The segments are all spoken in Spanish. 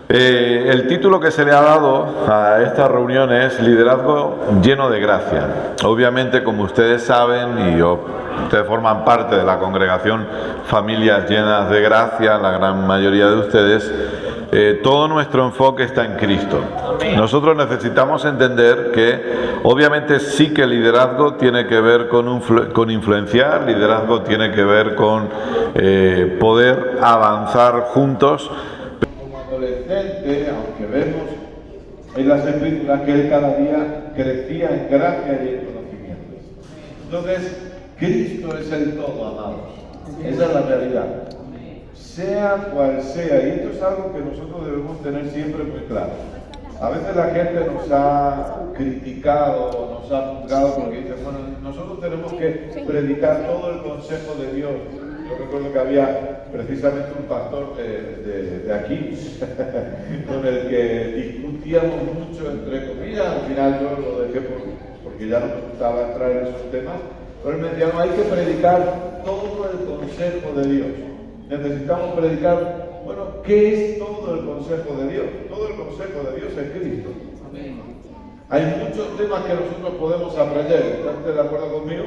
El título que se le ha dado a esta reunión es Liderazgo lleno de gracia. Obviamente, como ustedes saben, ustedes forman parte de la congregación Familias Llenas de Gracia, la gran mayoría de ustedes, todo nuestro enfoque está en Cristo. Nosotros necesitamos entender que obviamente sí que el liderazgo tiene que ver con influenciar, liderazgo tiene que ver con poder avanzar juntos. Adolescente, aunque vemos en las escrituras que él cada día crecía en gracia y en conocimiento. Entonces, Cristo es el todo, amados. Esa es la realidad. Sea cual sea, y esto es algo que nosotros debemos tener siempre muy claro. A veces la gente nos ha criticado, nos ha juzgado porque dice, bueno, nosotros tenemos que predicar todo el consejo de Dios. Yo recuerdo que había precisamente un pastor de aquí, con el que discutíamos mucho, entre comillas. Al final yo lo dejé porque ya no me gustaba entrar en esos temas. Pero él me decía, no, hay que predicar todo el consejo de Dios. Necesitamos predicar, bueno, ¿qué es todo el consejo de Dios? Todo el consejo de Dios es Cristo. Amén. Hay muchos temas que nosotros podemos aprender. ¿Están ustedes de acuerdo conmigo?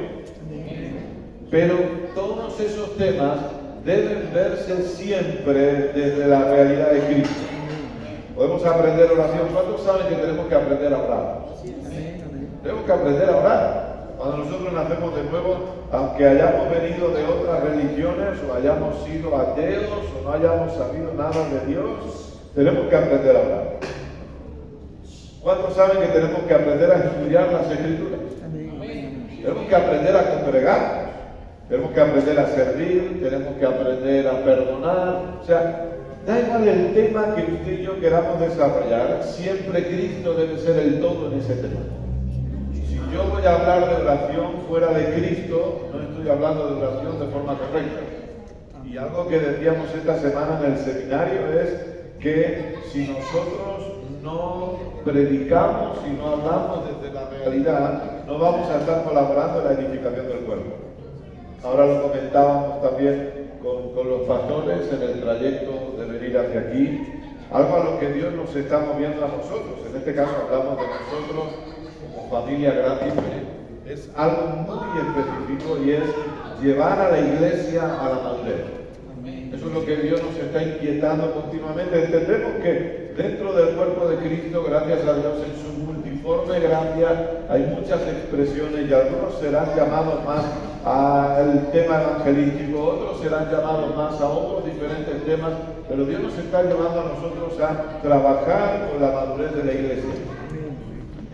Pero todos esos temas deben verse siempre desde la realidad de Cristo. Podemos aprender oración. ¿Cuántos saben que tenemos que aprender a orar? Tenemos que aprender a orar. Cuando nosotros nacemos de nuevo, aunque hayamos venido de otras religiones o hayamos sido ateos o no hayamos sabido nada de Dios, tenemos que aprender a orar. ¿Cuántos saben que tenemos que aprender a estudiar las Escrituras? Tenemos que aprender a congregarnos. Tenemos que aprender a servir, tenemos que aprender a perdonar. O sea, da igual el tema que usted y yo queramos desarrollar, siempre Cristo debe ser el todo en ese tema. Si yo voy a hablar de oración fuera de Cristo, no estoy hablando de oración de forma correcta. Y algo que decíamos esta semana en el seminario es que si nosotros no predicamos y no hablamos desde la realidad, no vamos a estar colaborando en la edificación del cuerpo. Ahora lo comentábamos también con los pastores en el trayecto de venir hacia aquí, algo a lo que Dios nos está moviendo a nosotros. En este caso hablamos de nosotros como familia Gracia. Es algo muy específico y es llevar a la iglesia a la madurez. Eso es lo que Dios nos está inquietando continuamente. Entendemos que dentro del cuerpo de Cristo, gracias a Dios, en su multiforme gracia, hay muchas expresiones y algunos serán llamados más al tema evangelístico, otros serán llamados más a otros diferentes temas, pero Dios nos está llevando a nosotros a trabajar con la madurez de la iglesia.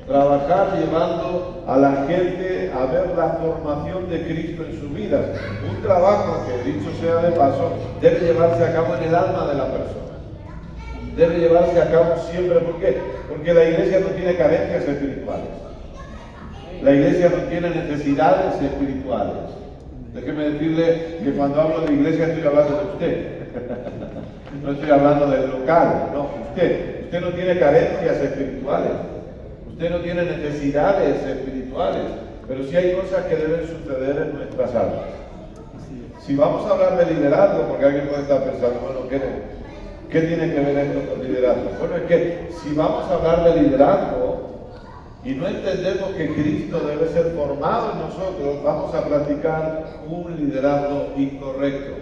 Trabajar llevando a la gente a ver la formación de Cristo en sus vidas. Un trabajo que, dicho sea de paso, debe llevarse a cabo en el alma de la persona. Debe llevarse a cabo siempre. ¿Por qué? Porque la iglesia no tiene carencias espirituales. La iglesia no tiene necesidades espirituales. Déjeme decirle que cuando hablo de iglesia estoy hablando de usted. No estoy hablando del local, no, usted no tiene carencias espirituales. Usted no tiene necesidades espirituales, pero sí hay cosas que deben suceder en nuestras almas. Si vamos a hablar de liderazgo, porque alguien puede estar pensando, bueno, ¿qué tiene que ver esto con liderazgo? Bueno, es que si vamos a hablar de liderazgo y no entendemos que Cristo debe ser formado en nosotros, vamos a practicar un liderazgo incorrecto.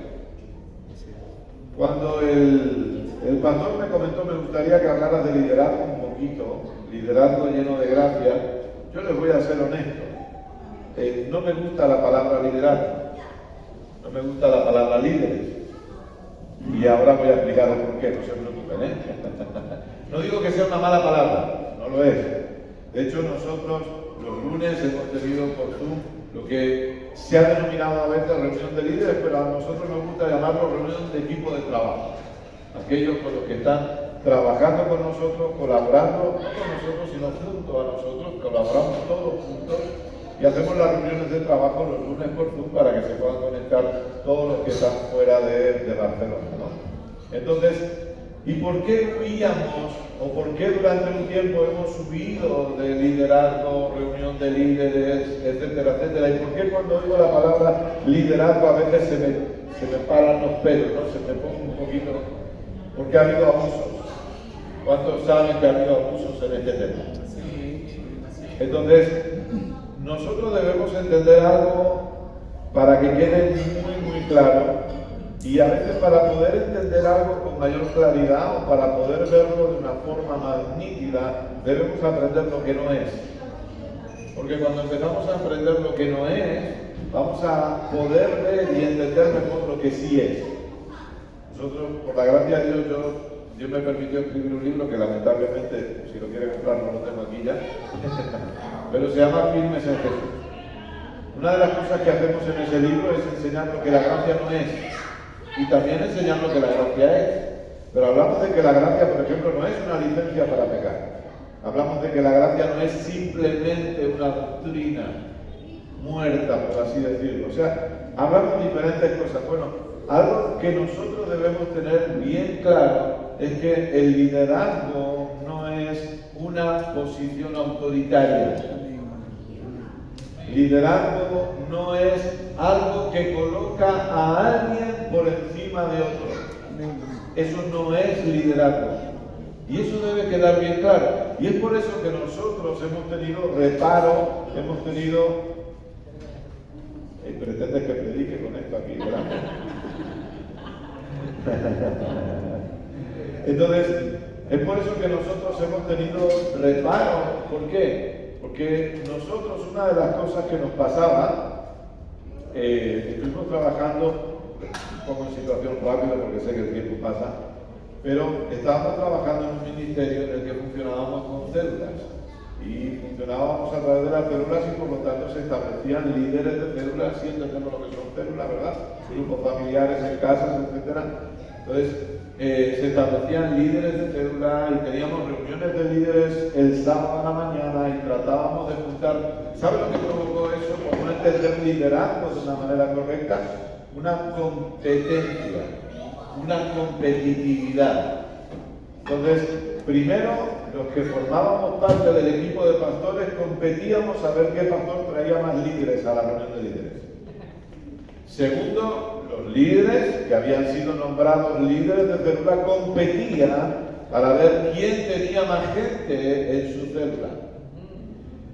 Cuando el pastor me comentó, me gustaría que hablara de liderazgo un poquito, liderazgo lleno de gracia, yo les voy a ser honesto. No me gusta la palabra liderazgo, no me gusta la palabra líderes. Y ahora voy a explicaros por qué, no se preocupen, ¿eh? No digo que sea una mala palabra, no lo es. De hecho, nosotros los lunes hemos tenido por Zoom lo que se ha denominado a veces reunión de líderes, pero a nosotros nos gusta llamarlo reunión de equipo de trabajo. Aquellos con los que están trabajando con nosotros, colaborando, no con nosotros, sino junto a nosotros, colaboramos todos juntos y hacemos las reuniones de trabajo los lunes por Zoom para que se puedan conectar todos los que están fuera de Barcelona, ¿no? Entonces, ¿y por qué huíamos o por qué durante un tiempo hemos subido de liderazgo, reunión de líderes, etcétera, etcétera? ¿Y por qué cuando oigo la palabra liderazgo a veces se me paran los pelos, ¿no? Se me pone un poquito, porque ha habido abusos. ¿Cuántos saben que ha habido abusos en este tema? Entonces, nosotros debemos entender algo para que quede muy claro, y a veces para poder entender algo con mayor claridad o para poder verlo de una forma más nítida, debemos aprender lo que no es. Porque cuando empezamos a aprender lo que no es, vamos a poder ver y entender mejor lo que sí es. Nosotros, por la gracia de Dios, Dios me permitió escribir un libro que lamentablemente, si lo quiere comprar, no lo tengo aquí ya, pero se llama Firmes en Jesús. Una de las cosas que hacemos en ese libro es enseñar lo que la gracia no es y también enseñar lo que la gracia es. Pero hablamos de que la gracia, por ejemplo, no es una licencia para pecar. Hablamos de que la gracia no es simplemente una doctrina muerta, por así decirlo. O sea, hablamos de diferentes cosas. Bueno, algo que nosotros debemos tener bien claro es que el liderazgo no es una posición autoritaria. Liderazgo no es algo que coloca a alguien por encima de otro. Eso no es liderazgo. Y eso debe quedar bien claro. Y es por eso que nosotros hemos tenido reparo, hemos tenido... pretendes que predique con esto aquí, ¿verdad? Entonces, es por eso que nosotros hemos tenido reparo. ¿Por qué? Porque nosotros, una de las cosas que nos pasaba, estuvimos trabajando, un poco en situación rápida porque sé que el tiempo pasa, pero estábamos trabajando en un ministerio en el que funcionábamos con células y funcionábamos a través de las células y por lo tanto se establecían líderes de células, sí entendemos lo que son células, ¿verdad? Grupos familiares en casas, etc. Entonces, se establecían líderes de célula y teníamos reuniones de líderes el sábado a la mañana y tratábamos de juntar. ¿Sabe lo que provocó eso? Por no entender liderazgo de una manera correcta, una competencia, una competitividad. Entonces, primero, los que formábamos parte del equipo de pastores competíamos a ver qué pastor traía más líderes a la reunión de líderes. Segundo, los líderes que habían sido nombrados líderes de célula competían para ver quién tenía más gente en su célula.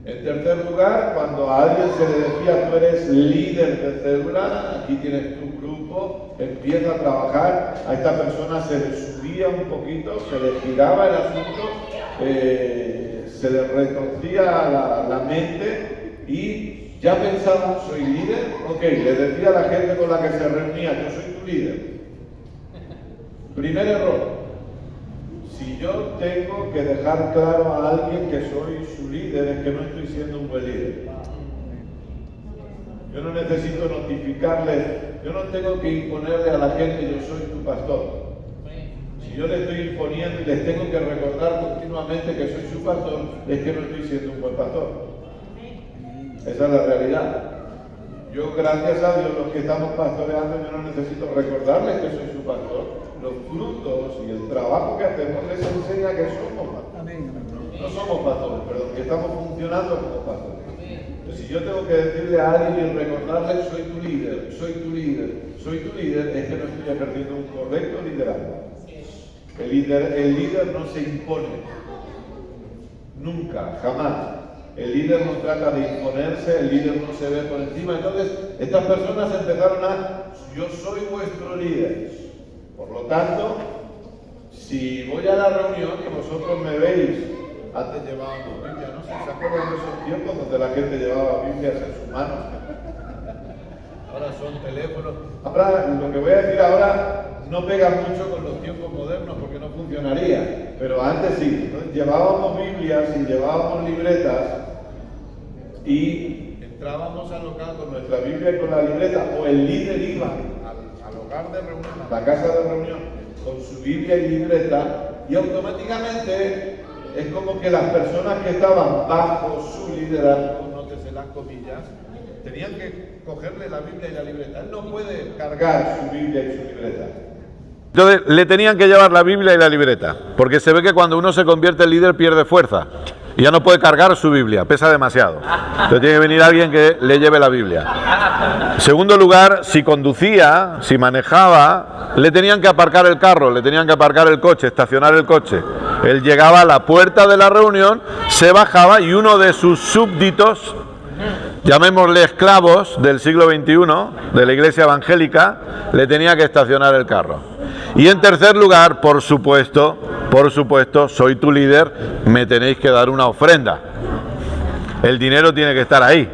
En tercer lugar, cuando a alguien se le decía tú eres líder de célula, aquí tienes tu grupo, empieza a trabajar, a esta persona se le subía un poquito, se le giraba el asunto, se le retorcía la mente y ya pensaba, soy líder, ok, le decía a la gente con la que se reunía, yo soy tu líder. Primer error. Si yo tengo que dejar claro a alguien que soy su líder, es que no estoy siendo un buen líder. Yo no necesito notificarles, yo no tengo que imponerle a la gente, yo soy tu pastor. Si yo le estoy imponiendo y les tengo que recordar continuamente que soy su pastor, es que no estoy siendo un buen pastor. Esa es la realidad. Yo, gracias a Dios, los que estamos pastoreando, yo no necesito recordarles que soy su pastor. Los frutos y el trabajo que hacemos les enseña que somos pastores. No somos pastores, perdón, que estamos funcionando como pastores. Entonces, si yo tengo que decirle a alguien y recordarle soy tu líder, soy tu líder, soy tu líder, es que no estoy ejerciendo un correcto liderazgo. El líder no se impone. Nunca, jamás. El líder no trata de imponerse, el líder no se ve por encima. Entonces, estas personas empezaron yo soy vuestro líder. Por lo tanto, si voy a la reunión y vosotros me veis, antes llevábamos Biblia, no sé, ¿se acuerdan de esos tiempos donde la gente llevaba Biblias en sus manos? Ahora son teléfonos. Ahora, lo que voy a decir ahora no pega mucho con los tiempos modernos porque no funcionaría, pero antes sí. Entonces, llevábamos Biblias y llevábamos libretas y entrábamos al local con nuestra Biblia y con la libreta, o el líder iba al hogar de reunión, a la casa de reunión, con su Biblia y libreta, y automáticamente es como que las personas que estaban bajo su liderazgo, nótese las comillas, tenían que cogerle la Biblia y la libreta. Él no puede cargar su Biblia y su libreta. Entonces le tenían que llevar la Biblia y la libreta, porque se ve que cuando uno se convierte en líder pierde fuerza y ya no puede cargar su Biblia, pesa demasiado. Entonces tiene que venir alguien que le lleve la Biblia. En segundo lugar, si conducía, si manejaba, le tenían que aparcar el carro, le tenían que aparcar el coche, estacionar el coche, Él llegaba a la puerta de la reunión, se bajaba y uno de sus súbditos, llamémosle esclavos del siglo XXI, de la iglesia evangélica, le tenía que estacionar el carro. Y en tercer lugar, por supuesto, soy tu líder, me tenéis que dar una ofrenda. El dinero tiene que estar ahí.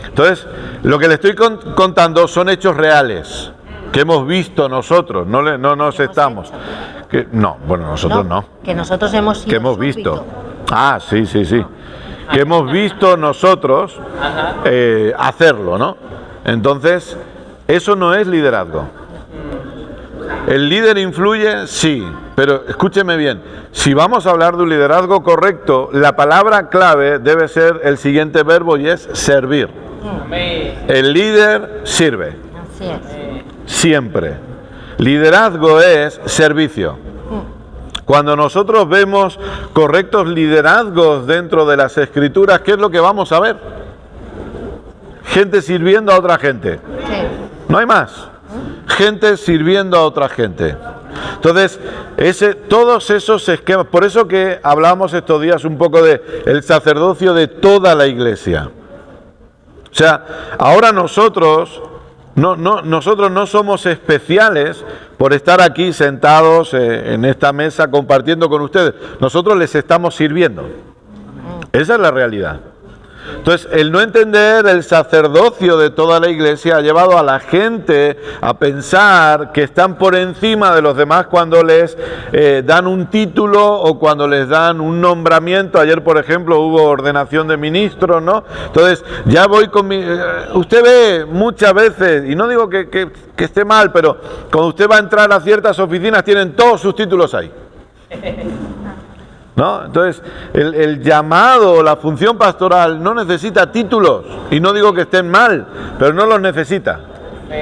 Entonces, lo que le estoy contando son hechos reales, que hemos visto nosotros, no nos estamos... nosotros no. Que nosotros hemos sido que hemos visto. Ah, sí. Que hemos visto nosotros hacerlo, ¿no? Entonces, eso no es liderazgo. ¿El líder influye? Sí, pero escúcheme bien, si vamos a hablar de un liderazgo correcto, la palabra clave debe ser el siguiente verbo y es servir. El líder sirve. Así es. Siempre. Liderazgo es servicio. Cuando nosotros vemos correctos liderazgos dentro de las Escrituras, ¿qué es lo que vamos a ver? Gente sirviendo a otra gente. Sí. No hay más. Gente sirviendo a otra gente. Entonces, todos esos esquemas, por eso que hablábamos estos días un poco de el sacerdocio de toda la iglesia. O sea, ahora nosotros no somos especiales por estar aquí sentados en esta mesa compartiendo con ustedes. Nosotros les estamos sirviendo. Esa es la realidad. Entonces, el no entender el sacerdocio de toda la iglesia ha llevado a la gente a pensar que están por encima de los demás cuando les dan un título o cuando les dan un nombramiento. Ayer, por ejemplo, hubo ordenación de ministros, ¿no? Entonces, ya voy con usted ve muchas veces, y no digo que esté mal, pero cuando usted va a entrar a ciertas oficinas tienen todos sus títulos ahí. ¿No? Entonces, el llamado, la función pastoral no necesita títulos, y no digo que estén mal, pero no los necesita.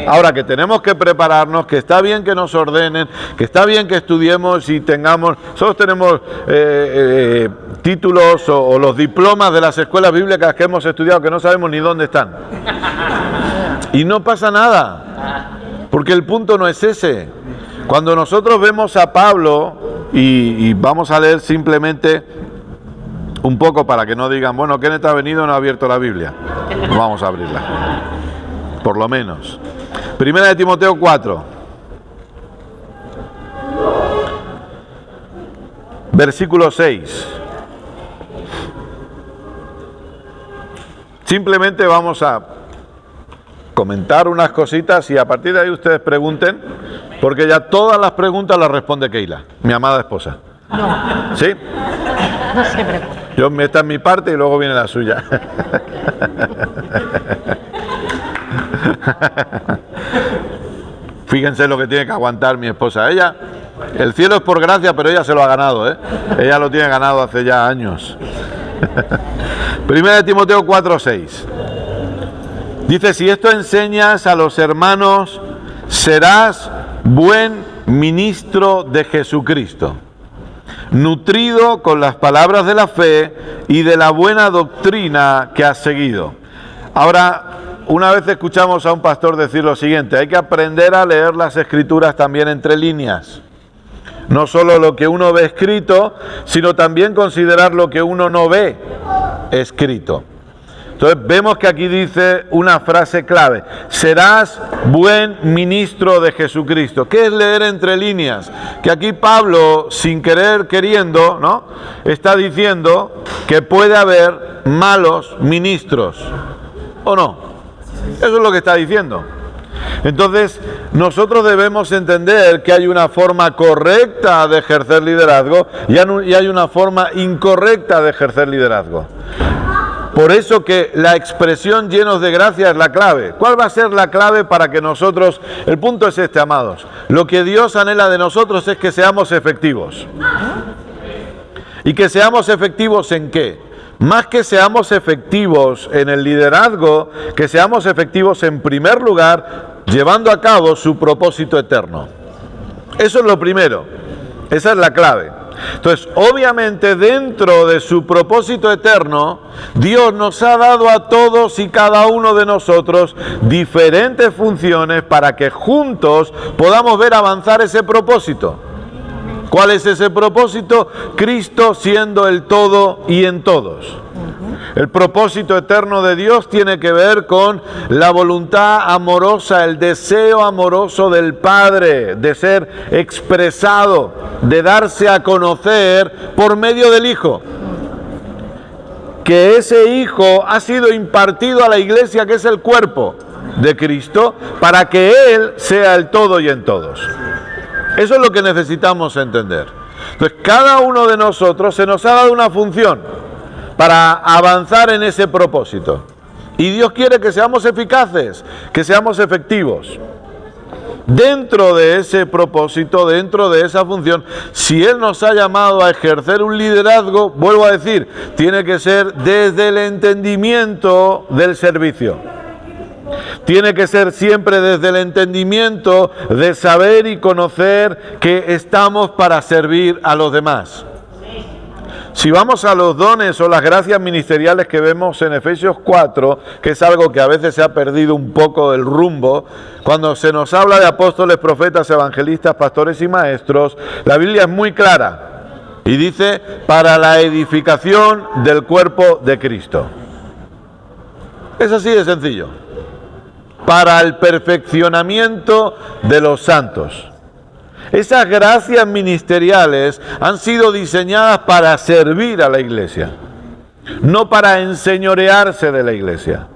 Ahora, que tenemos que prepararnos, que está bien que nos ordenen, que está bien que estudiemos y tengamos, nosotros tenemos títulos o los diplomas de las escuelas bíblicas que hemos estudiado que no sabemos ni dónde están. Y no pasa nada, porque el punto no es ese. Cuando nosotros vemos a Pablo, y vamos a leer simplemente un poco para que no digan, bueno, Kenneth ha venido y no ha abierto la Biblia. Vamos a abrirla, por lo menos. Primera de Timoteo 4. Versículo 6. Simplemente vamos a comentar unas cositas y a partir de ahí ustedes pregunten, porque ya todas las preguntas las responde Keila, mi amada esposa. No. ¿Sí? No se preocupe. Esta es mi parte y luego viene la suya. Fíjense lo que tiene que aguantar mi esposa. Ella, el cielo es por gracia, pero ella se lo ha ganado, ¿eh? Ella lo tiene ganado hace ya años. Primera de Timoteo 4:6. Dice, si esto enseñas a los hermanos, serás buen ministro de Jesucristo, nutrido con las palabras de la fe y de la buena doctrina que has seguido. Ahora, una vez escuchamos a un pastor decir lo siguiente, hay que aprender a leer las Escrituras también entre líneas. No solo lo que uno ve escrito, sino también considerar lo que uno no ve escrito. Entonces vemos que aquí dice una frase clave, serás buen ministro de Jesucristo. ¿Qué es leer entre líneas? Que aquí Pablo, sin querer queriendo, ¿no?, está diciendo que puede haber malos ministros, ¿o no? Eso es lo que está diciendo. Entonces, nosotros debemos entender que hay una forma correcta de ejercer liderazgo y hay una forma incorrecta de ejercer liderazgo. Por eso que la expresión llenos de gracia es la clave. ¿Cuál va a ser la clave para que nosotros, el punto es este, amados, lo que Dios anhela de nosotros es que seamos efectivos. ¿Y que seamos efectivos en qué? Más que seamos efectivos en el liderazgo, que seamos efectivos en primer lugar, llevando a cabo su propósito eterno. Eso es lo primero, esa es la clave. Entonces, obviamente, dentro de su propósito eterno, Dios nos ha dado a todos y cada uno de nosotros diferentes funciones para que juntos podamos ver avanzar ese propósito. ¿Cuál es ese propósito? Cristo siendo el todo y en todos. El propósito eterno de Dios tiene que ver con la voluntad amorosa, el deseo amoroso del Padre de ser expresado, de darse a conocer por medio del Hijo. Que ese Hijo ha sido impartido a la iglesia, que es el cuerpo de Cristo, para que Él sea el todo y en todos. Eso es lo que necesitamos entender. Entonces, cada uno de nosotros se nos ha dado una función para avanzar en ese propósito. Y Dios quiere que seamos eficaces, que seamos efectivos. Dentro de ese propósito, dentro de esa función, si Él nos ha llamado a ejercer un liderazgo, vuelvo a decir, tiene que ser desde el entendimiento del servicio. Tiene que ser siempre desde el entendimiento de saber y conocer que estamos para servir a los demás. Si vamos a los dones o las gracias ministeriales que vemos en Efesios 4, que es algo que a veces se ha perdido un poco del rumbo, cuando se nos habla de apóstoles, profetas, evangelistas, pastores y maestros, la Biblia es muy clara y dice, para la edificación del cuerpo de Cristo. Es así de sencillo. Para el perfeccionamiento de los santos. Esas gracias ministeriales han sido diseñadas para servir a la iglesia, no para enseñorearse de la iglesia.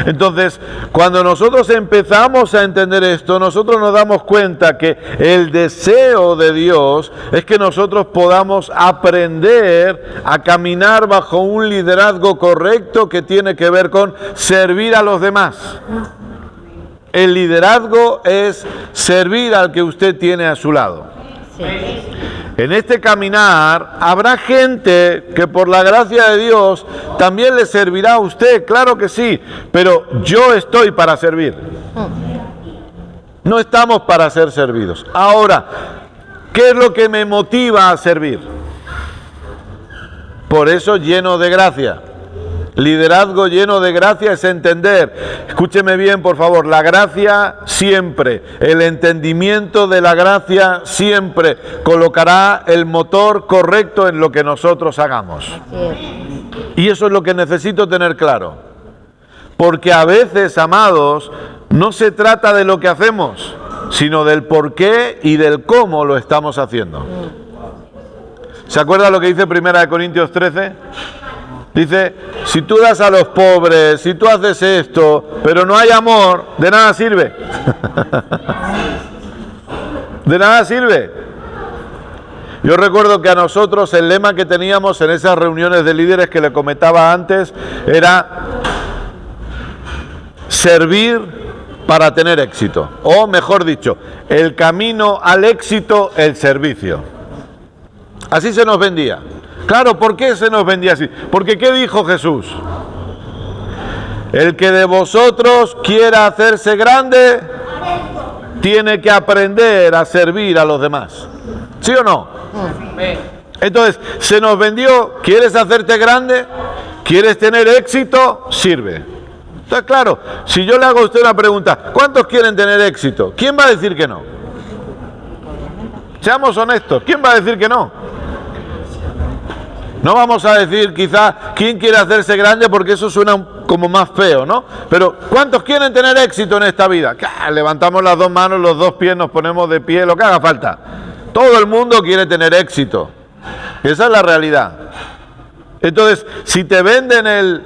Entonces, cuando nosotros empezamos a entender esto, nosotros nos damos cuenta que el deseo de Dios es que nosotros podamos aprender a caminar bajo un liderazgo correcto que tiene que ver con servir a los demás. El liderazgo es servir al que usted tiene a su lado. Sí. En este caminar habrá gente que por la gracia de Dios también le servirá a usted, claro que sí, pero yo estoy para servir. No estamos para ser servidos. Ahora, ¿qué es lo que me motiva a servir? Por eso lleno de gracia. Liderazgo lleno de gracia es entender, escúcheme bien por favor, la gracia siempre, el entendimiento de la gracia siempre colocará el motor correcto en lo que nosotros hagamos. Y eso es lo que necesito tener claro, porque a veces, amados, no se trata de lo que hacemos, sino del por qué y del cómo lo estamos haciendo. ¿Se acuerda lo que dice 1 Corintios 13? Dice, si tú das a los pobres, si tú haces esto, pero no hay amor, de nada sirve. De nada sirve. Yo recuerdo que a nosotros el lema que teníamos en esas reuniones de líderes que le comentaba antes era servir para tener éxito. O mejor dicho, el camino al éxito, el servicio. Así se nos vendía. Claro, ¿por qué se nos vendía así? Porque ¿qué dijo Jesús? El que de vosotros quiera hacerse grande, tiene que aprender a servir a los demás. ¿Sí o no? Entonces, se nos vendió, ¿quieres hacerte grande? ¿Quieres tener éxito? Sirve. Entonces, claro, si yo le hago a usted una pregunta, ¿cuántos quieren tener éxito? ¿Quién va a decir que no? Seamos honestos, ¿quién va a decir que no? No vamos a decir quizás quién quiere hacerse grande porque eso suena como más feo, ¿no? Pero ¿cuántos quieren tener éxito en esta vida? Levantamos las dos manos, los dos pies, nos ponemos de pie, lo que haga falta. Todo el mundo quiere tener éxito. Esa es la realidad. Entonces, si te venden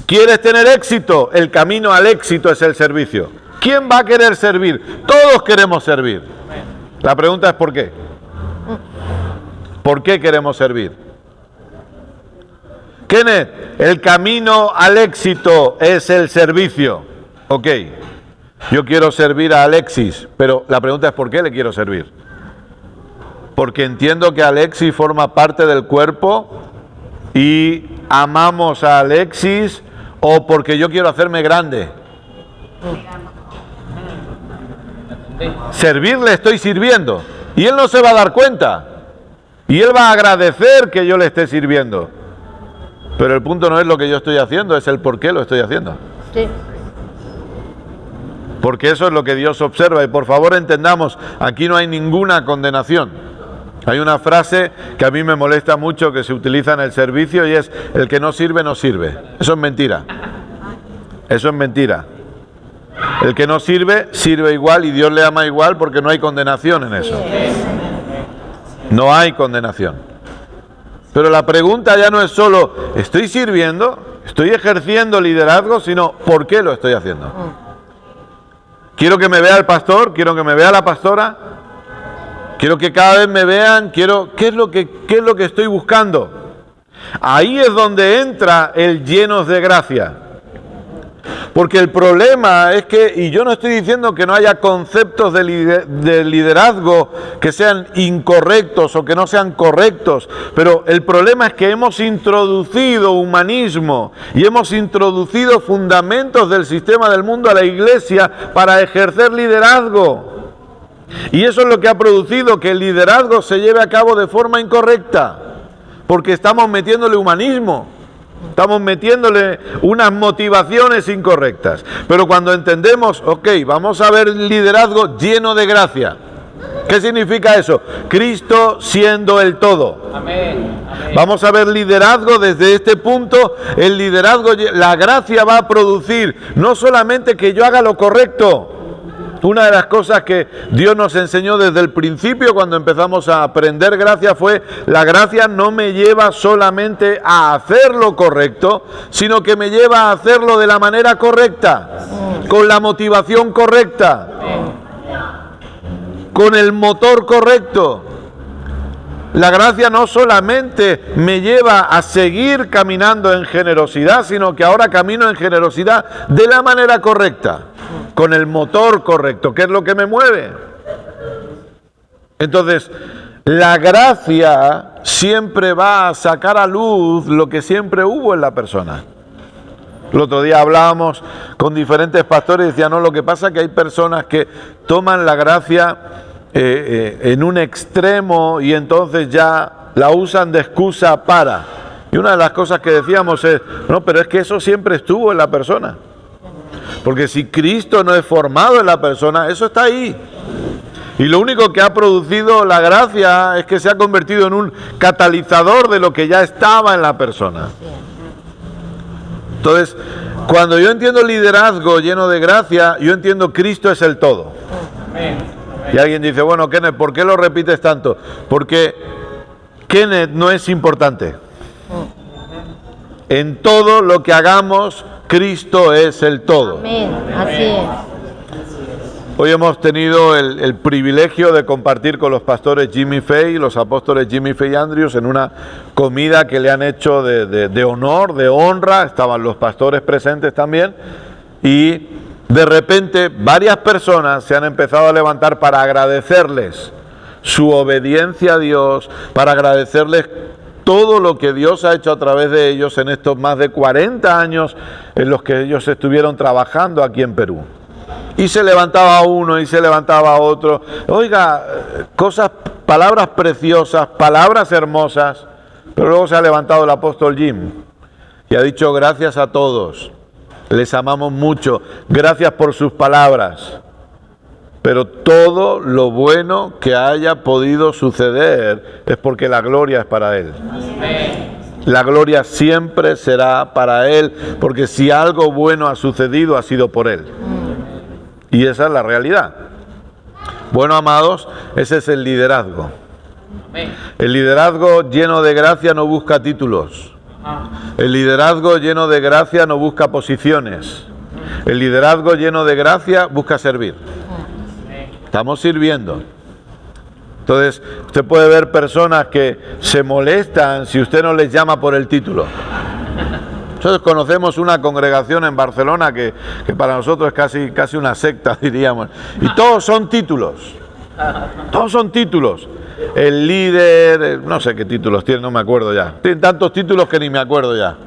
¿quieres tener éxito? El camino al éxito es el servicio. ¿Quién va a querer servir? Todos queremos servir. La pregunta es ¿por qué? ¿Por qué queremos servir? Kenneth, el camino al éxito es el servicio. Ok, yo quiero servir a Alexis, pero la pregunta es ¿por qué le quiero servir? Porque entiendo que Alexis forma parte del cuerpo y amamos a Alexis, o porque yo quiero hacerme grande. Servirle estoy sirviendo y él no se va a dar cuenta y él va a agradecer que yo le esté sirviendo. Pero el punto no es lo que yo estoy haciendo, es el por qué lo estoy haciendo. Sí. Porque eso es lo que Dios observa. Y por favor entendamos, aquí no hay ninguna condenación. Hay una frase que a mí me molesta mucho que se utiliza en el servicio y es: el que no sirve, no sirve. Eso es mentira. Eso es mentira. El que no sirve, sirve igual y Dios le ama igual, porque no hay condenación en eso. No hay condenación. Pero la pregunta ya no es solo: ¿estoy sirviendo? ¿Estoy ejerciendo liderazgo? Sino: ¿por qué lo estoy haciendo? Quiero que me vea el pastor, quiero que me vea la pastora, quiero que cada vez me vean, ¿qué es lo que estoy buscando? Ahí es donde entra el llenos de gracia. Porque el problema es que, y yo no estoy diciendo que no haya conceptos de liderazgo que sean incorrectos o que no sean correctos, pero el problema es que hemos introducido humanismo y hemos introducido fundamentos del sistema del mundo a la iglesia para ejercer liderazgo. Y eso es lo que ha producido que el liderazgo se lleve a cabo de forma incorrecta, porque estamos metiéndole humanismo. Estamos metiéndole unas motivaciones incorrectas. Pero cuando entendemos, ok, vamos a ver liderazgo lleno de gracia. ¿Qué significa eso? Cristo siendo el todo. Amén. Vamos a ver liderazgo desde este punto. El liderazgo, la gracia va a producir no solamente que yo haga lo correcto. Una de las cosas que Dios nos enseñó desde el principio cuando empezamos a aprender gracia fue: la gracia no me lleva solamente a hacer lo correcto, sino que me lleva a hacerlo de la manera correcta, con la motivación correcta, con el motor correcto. La gracia no solamente me lleva a seguir caminando en generosidad, sino que ahora camino en generosidad de la manera correcta, con el motor correcto, que es lo que me mueve. Entonces, la gracia siempre va a sacar a luz lo que siempre hubo en la persona. El otro día hablábamos con diferentes pastores y decían: no, lo que pasa es que hay personas que toman la gracia en un extremo y entonces ya la usan de excusa para. Y una de las cosas que decíamos es: no, pero es que eso siempre estuvo en la persona. Porque si Cristo no es formado en la persona, eso está ahí. Y lo único que ha producido la gracia es que se ha convertido en un catalizador de lo que ya estaba en la persona. Entonces, cuando yo entiendo liderazgo lleno de gracia, yo entiendo Cristo es el todo. Y alguien dice: bueno, Kenneth, ¿por qué lo repites tanto? Porque Kenneth no es importante. En todo lo que hagamos, Cristo es el todo. Amén. Así es. Hoy hemos tenido el privilegio de compartir con los pastores Jimmy Fay, los apóstoles Jimmy Fay Andrews, en una comida que le han hecho de honor, de honra. Estaban los pastores presentes también. Y de repente varias personas se han empezado a levantar para agradecerles su obediencia a Dios, para agradecerles todo lo que Dios ha hecho a través de ellos en estos más de 40 años en los que ellos estuvieron trabajando aquí en Perú. Y se levantaba uno y se levantaba otro. Oiga, palabras preciosas, palabras hermosas. Pero luego se ha levantado el apóstol Jim y ha dicho: gracias a todos, les amamos mucho, gracias por sus palabras. Pero todo lo bueno que haya podido suceder es porque la gloria es para Él. La gloria siempre será para Él, porque si algo bueno ha sucedido, ha sido por Él. Y esa es la realidad. Bueno, amados, ese es el liderazgo. El liderazgo lleno de gracia no busca títulos. El liderazgo lleno de gracia no busca posiciones. El liderazgo lleno de gracia busca servir. Estamos sirviendo. Entonces, usted puede ver personas que se molestan si usted no les llama por el título. Nosotros conocemos una congregación en Barcelona que para nosotros es casi una secta, diríamos. Y todos son títulos. Todos son títulos. El líder, no sé qué títulos tiene, no me acuerdo ya. Tienen tantos títulos que ni me acuerdo ya.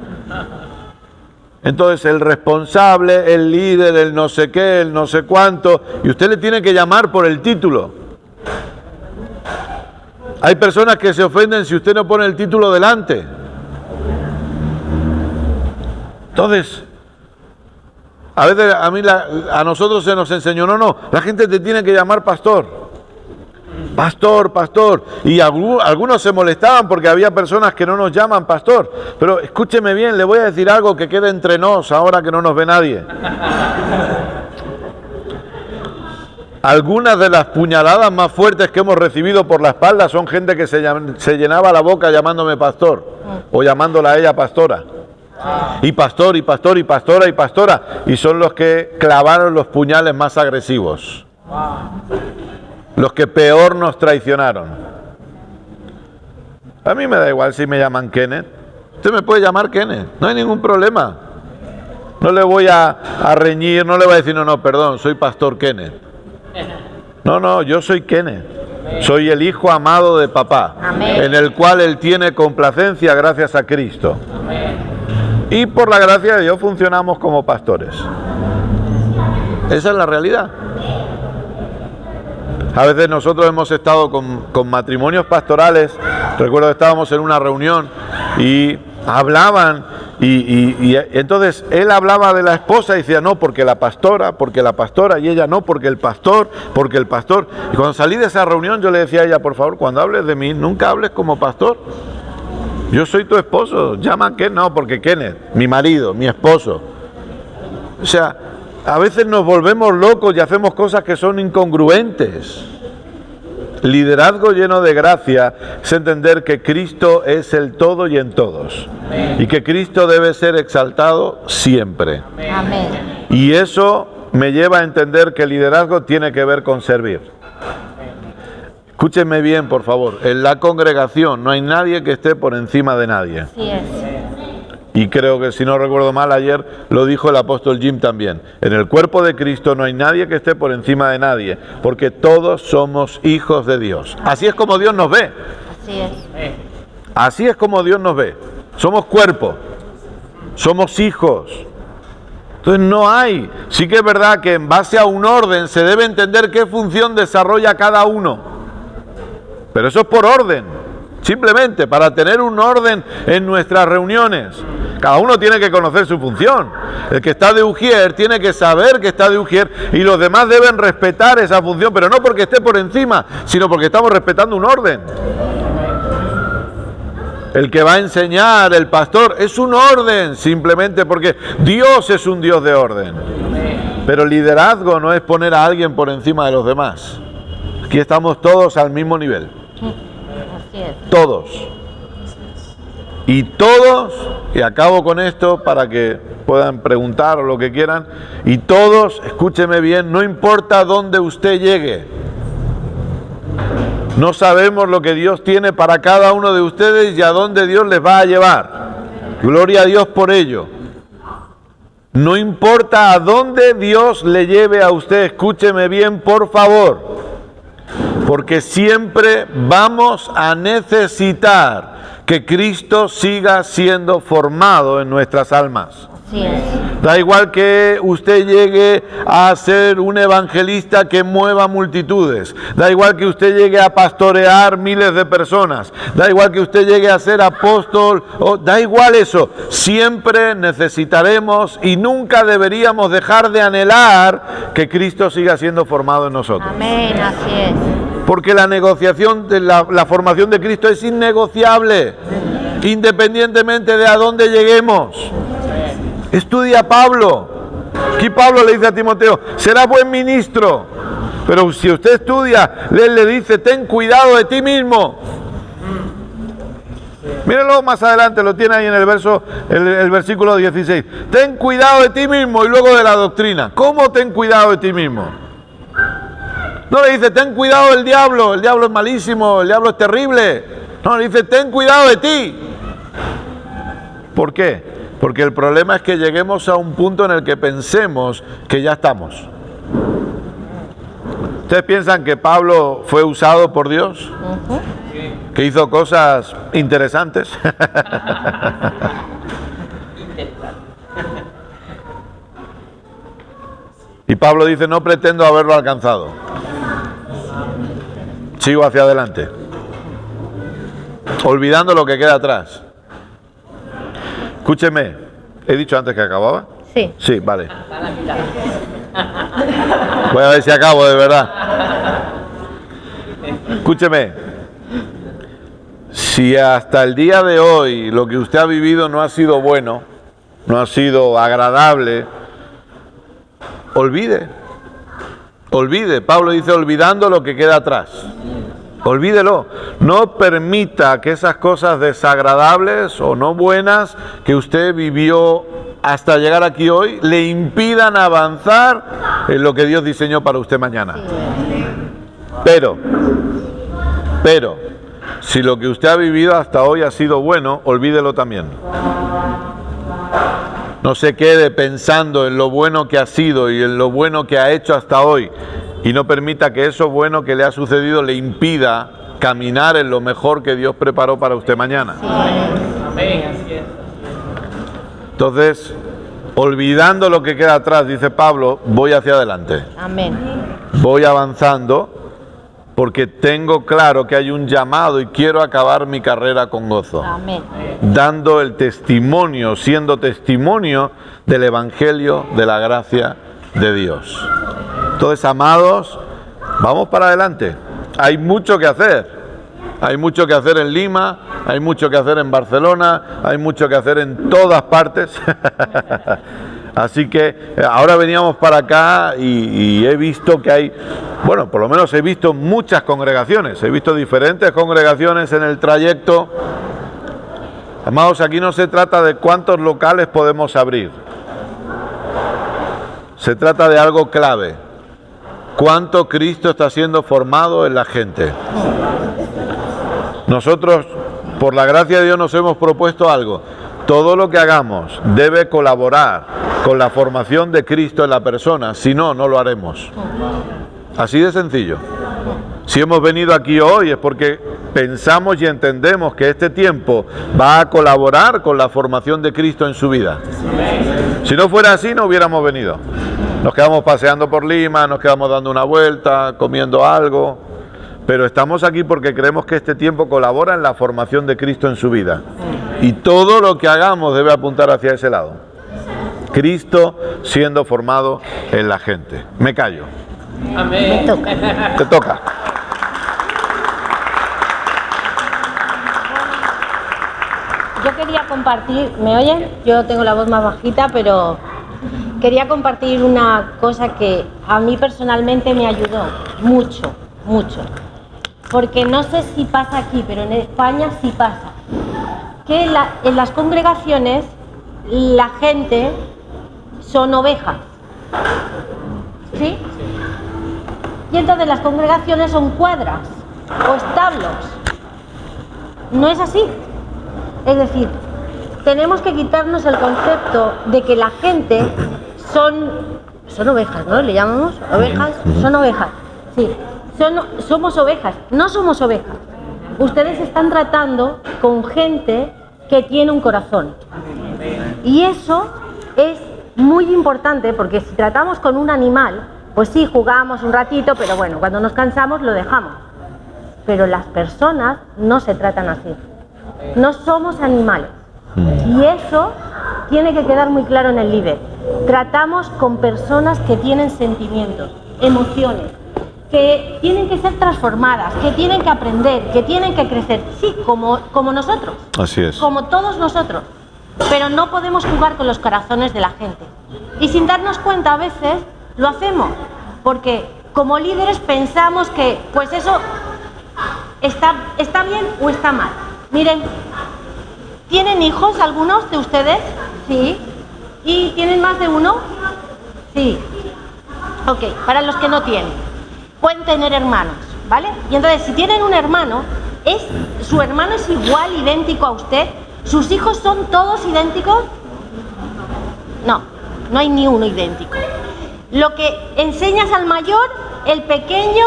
Entonces, el responsable, el líder, el no sé qué, el no sé cuánto, y usted le tiene que llamar por el título. Hay personas que se ofenden si usted no pone el título delante. Entonces, a veces a nosotros se nos enseñó: no, la gente te tiene que llamar pastor. pastor, pastor. Y algunos se molestaban porque había personas que no nos llaman pastor. Pero escúcheme bien, le voy a decir algo que quede entre nos ahora que no nos ve nadie. Algunas de las puñaladas más fuertes que hemos recibido por la espalda son gente que se llenaba la boca llamándome pastor o llamándola a ella pastora. Y pastor, y pastor, y pastora, y pastora. Y son los que clavaron los puñales más agresivos. Los que peor nos traicionaron. A mí me da igual si me llaman Kenneth. Usted me puede llamar Kenneth, no hay ningún problema. No le voy a reñir, no le voy a decir, no, perdón, soy pastor Kenneth. No, yo soy Kenneth. Soy el hijo amado de papá. Amén. En el cual él tiene complacencia gracias a Cristo. Amén. Y por la gracia de Dios funcionamos como pastores. Esa es la realidad. A veces nosotros hemos estado con matrimonios pastorales. Recuerdo que estábamos en una reunión y hablaban y entonces él hablaba de la esposa y decía, no, porque la pastora, y ella no, porque el pastor. Y cuando salí de esa reunión yo le decía a ella, por favor, cuando hables de mí, nunca hables como pastor. Yo soy tu esposo, llama a Kenneth, no, porque Kenneth, mi marido, mi esposo. O sea, a veces nos volvemos locos y hacemos cosas que son incongruentes. Liderazgo lleno de gracia es entender que Cristo es el todo y en todos. Amén. Y que Cristo debe ser exaltado siempre. Amén. Y eso me lleva a entender que el liderazgo tiene que ver con servir. Escúchenme bien, por favor. En la congregación no hay nadie que esté por encima de nadie. Así es. Y creo que, si no recuerdo mal, ayer lo dijo el apóstol Jim también. En el cuerpo de Cristo no hay nadie que esté por encima de nadie, porque todos somos hijos de Dios. Así es como Dios nos ve. Así es. Así es como Dios nos ve. Somos cuerpo, somos hijos. Entonces no hay. Sí que es verdad que en base a un orden se debe entender qué función desarrolla cada uno. Pero eso es por orden. Simplemente para tener un orden en nuestras reuniones. Cada uno tiene que conocer su función. El que está de ujier tiene que saber que está de ujier y los demás deben respetar esa función, pero no porque esté por encima, sino porque estamos respetando un orden. El que va a enseñar, el pastor, es un orden, simplemente porque Dios es un Dios de orden. Pero liderazgo no es poner a alguien por encima de los demás. Aquí estamos todos al mismo nivel. Todos. Y todos, y acabo con esto para que puedan preguntar o lo que quieran, y todos, escúcheme bien, no importa dónde usted llegue, no sabemos lo que Dios tiene para cada uno de ustedes y a dónde Dios les va a llevar. Gloria a Dios por ello. No importa a dónde Dios le lleve a usted, escúcheme bien, por favor, porque siempre vamos a necesitar que Cristo siga siendo formado en nuestras almas. Así es. Da igual que usted llegue a ser un evangelista que mueva multitudes, da igual que usted llegue a pastorear miles de personas, da igual que usted llegue a ser apóstol, da igual eso, siempre necesitaremos y nunca deberíamos dejar de anhelar que Cristo siga siendo formado en nosotros. Amén, así es. Porque la negociación, la formación de Cristo es innegociable, independientemente de a dónde lleguemos. Estudia a Pablo. Aquí Pablo le dice a Timoteo, serás buen ministro. Pero si usted estudia, él le dice, ten cuidado de ti mismo. Mírenlo más adelante, lo tiene ahí en el versículo 16. Ten cuidado de ti mismo y luego de la doctrina. ¿Cómo ten cuidado de ti mismo? No le dice, ten cuidado del diablo, el diablo es malísimo, el diablo es terrible. No, le dice, ten cuidado de ti. ¿Por qué? Porque el problema es que lleguemos a un punto en el que pensemos que ya estamos. ¿Ustedes piensan que Pablo fue usado por Dios? ¿Que hizo cosas interesantes? Y Pablo dice, no pretendo haberlo alcanzado. Sigo hacia adelante, olvidando lo que queda atrás. Escúcheme, ¿he dicho antes que acababa? Sí. Sí, vale. Voy a ver si acabo de verdad. Escúcheme, si hasta el día de hoy lo que usted ha vivido no ha sido bueno, no ha sido agradable, olvide. Pablo dice, olvidando lo que queda atrás. Olvídelo. No permita que esas cosas desagradables o no buenas que usted vivió hasta llegar aquí hoy le impidan avanzar en lo que Dios diseñó para usted mañana. Pero, si lo que usted ha vivido hasta hoy ha sido bueno, olvídelo también. No se quede pensando en lo bueno que ha sido y en lo bueno que ha hecho hasta hoy y no permita que eso bueno que le ha sucedido le impida caminar en lo mejor que Dios preparó para usted mañana. Entonces, olvidando lo que queda atrás, dice Pablo, voy hacia adelante. Amén. Voy avanzando porque tengo claro que hay un llamado y quiero acabar mi carrera con gozo. Amén. Dando el testimonio, siendo testimonio del Evangelio de la gracia de Dios. Entonces, amados, vamos para adelante. Hay mucho que hacer. Hay mucho que hacer en Lima, hay mucho que hacer en Barcelona, hay mucho que hacer en todas partes. Así que ahora veníamos para acá y he visto que hay, bueno, por lo menos he visto muchas congregaciones, he visto diferentes congregaciones en el trayecto. Amados, aquí no se trata de cuántos locales podemos abrir. Se trata de algo clave. ¿Cuánto Cristo está siendo formado en la gente? Nosotros, por la gracia de Dios, nos hemos propuesto algo. Todo lo que hagamos debe colaborar con la formación de Cristo en la persona, si no, no lo haremos. Así de sencillo. Si hemos venido aquí hoy es porque pensamos y entendemos que este tiempo va a colaborar con la formación de Cristo en su vida. Si no fuera así, no hubiéramos venido. Nos quedamos paseando por Lima, nos quedamos dando una vuelta, comiendo algo, pero estamos aquí porque creemos que este tiempo colabora en la formación de Cristo en su vida. Y todo lo que hagamos debe apuntar hacia ese lado. Cristo siendo formado en la gente. Me callo. Amén. Me toca. Te toca. Yo quería compartir, ¿me oyen? Yo tengo la voz más bajita, pero quería compartir una cosa que a mí personalmente me ayudó mucho, mucho. Porque no sé si pasa aquí, pero en España sí pasa. Que en las congregaciones la gente son ovejas. ¿Sí? Y entonces las congregaciones son cuadras o establos. No es así. Es decir, tenemos que quitarnos el concepto de que la gente son ovejas, ¿no? ¿Le llamamos ovejas? Son ovejas. Sí. Somos ovejas, no somos ovejas. Ustedes están tratando con gente que tiene un corazón. Y eso es muy importante porque si tratamos con un animal, pues sí, jugamos un ratito, pero bueno, cuando nos cansamos lo dejamos. Pero las personas no se tratan así. No somos animales. Y eso tiene que quedar muy claro en el líder. Tratamos con personas que tienen sentimientos, emociones, que tienen que ser transformadas, que tienen que aprender, que tienen que crecer, sí, como nosotros, así es, como todos nosotros, pero no podemos jugar con los corazones de la gente. Y sin darnos cuenta a veces lo hacemos, porque como líderes pensamos que pues eso está bien o está mal. Miren, ¿tienen hijos algunos de ustedes? Sí. ¿Y tienen más de uno? Sí. Ok, para los que no tienen. Pueden tener hermanos, ¿vale? Y entonces, si tienen un hermano, ¿su hermano es igual, idéntico a usted? ¿Sus hijos son todos idénticos? No, no hay ni uno idéntico. Lo que enseñas al mayor, el pequeño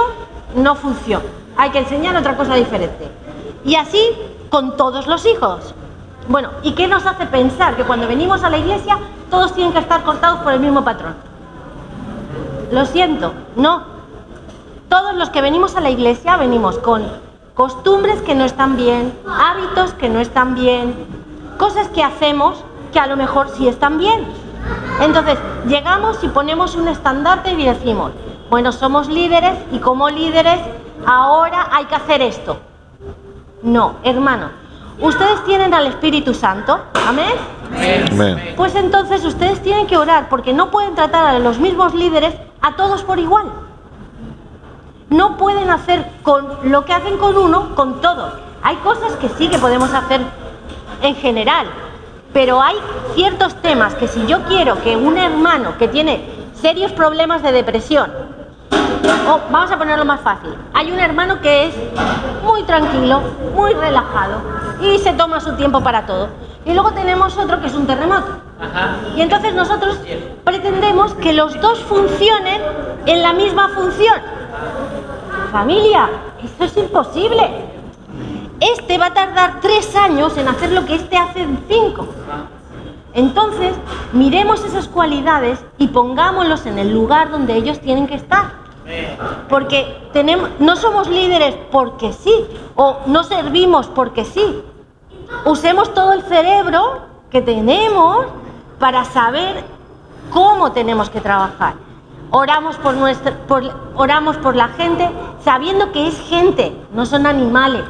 no funciona. Hay que enseñar otra cosa diferente. Y así con todos los hijos. Bueno, ¿y qué nos hace pensar que cuando venimos a la iglesia todos tienen que estar cortados por el mismo patrón? Lo siento, no. Todos los que venimos a la iglesia venimos con costumbres que no están bien, hábitos que no están bien, cosas que hacemos que a lo mejor sí están bien. Entonces, llegamos y ponemos un estandarte y decimos, bueno, somos líderes y como líderes ahora hay que hacer esto. No, hermano. Ustedes tienen al Espíritu Santo. ¿Amén? Amén. Pues entonces ustedes tienen que orar, porque no pueden tratar a los mismos líderes a todos por igual. No pueden hacer con lo que hacen con uno, con todos. Hay cosas que sí que podemos hacer en general, pero hay ciertos temas que si yo quiero que un hermano que tiene serios problemas de depresión, o vamos a ponerlo más fácil, hay un hermano que es muy tranquilo, muy relajado y se toma su tiempo para todo, y luego tenemos otro que es un terremoto. Y entonces nosotros pretendemos que los dos funcionen en la misma función. Familia, eso es imposible. Este va a tardar 3 años en hacer lo que este hace en 5. Entonces, miremos esas cualidades y pongámoslos en el lugar donde ellos tienen que estar. Porque no somos líderes porque sí, o no servimos porque sí. Usemos todo el cerebro que tenemos para saber cómo tenemos que trabajar. Oramos oramos por la gente, sabiendo que es gente, no son animales,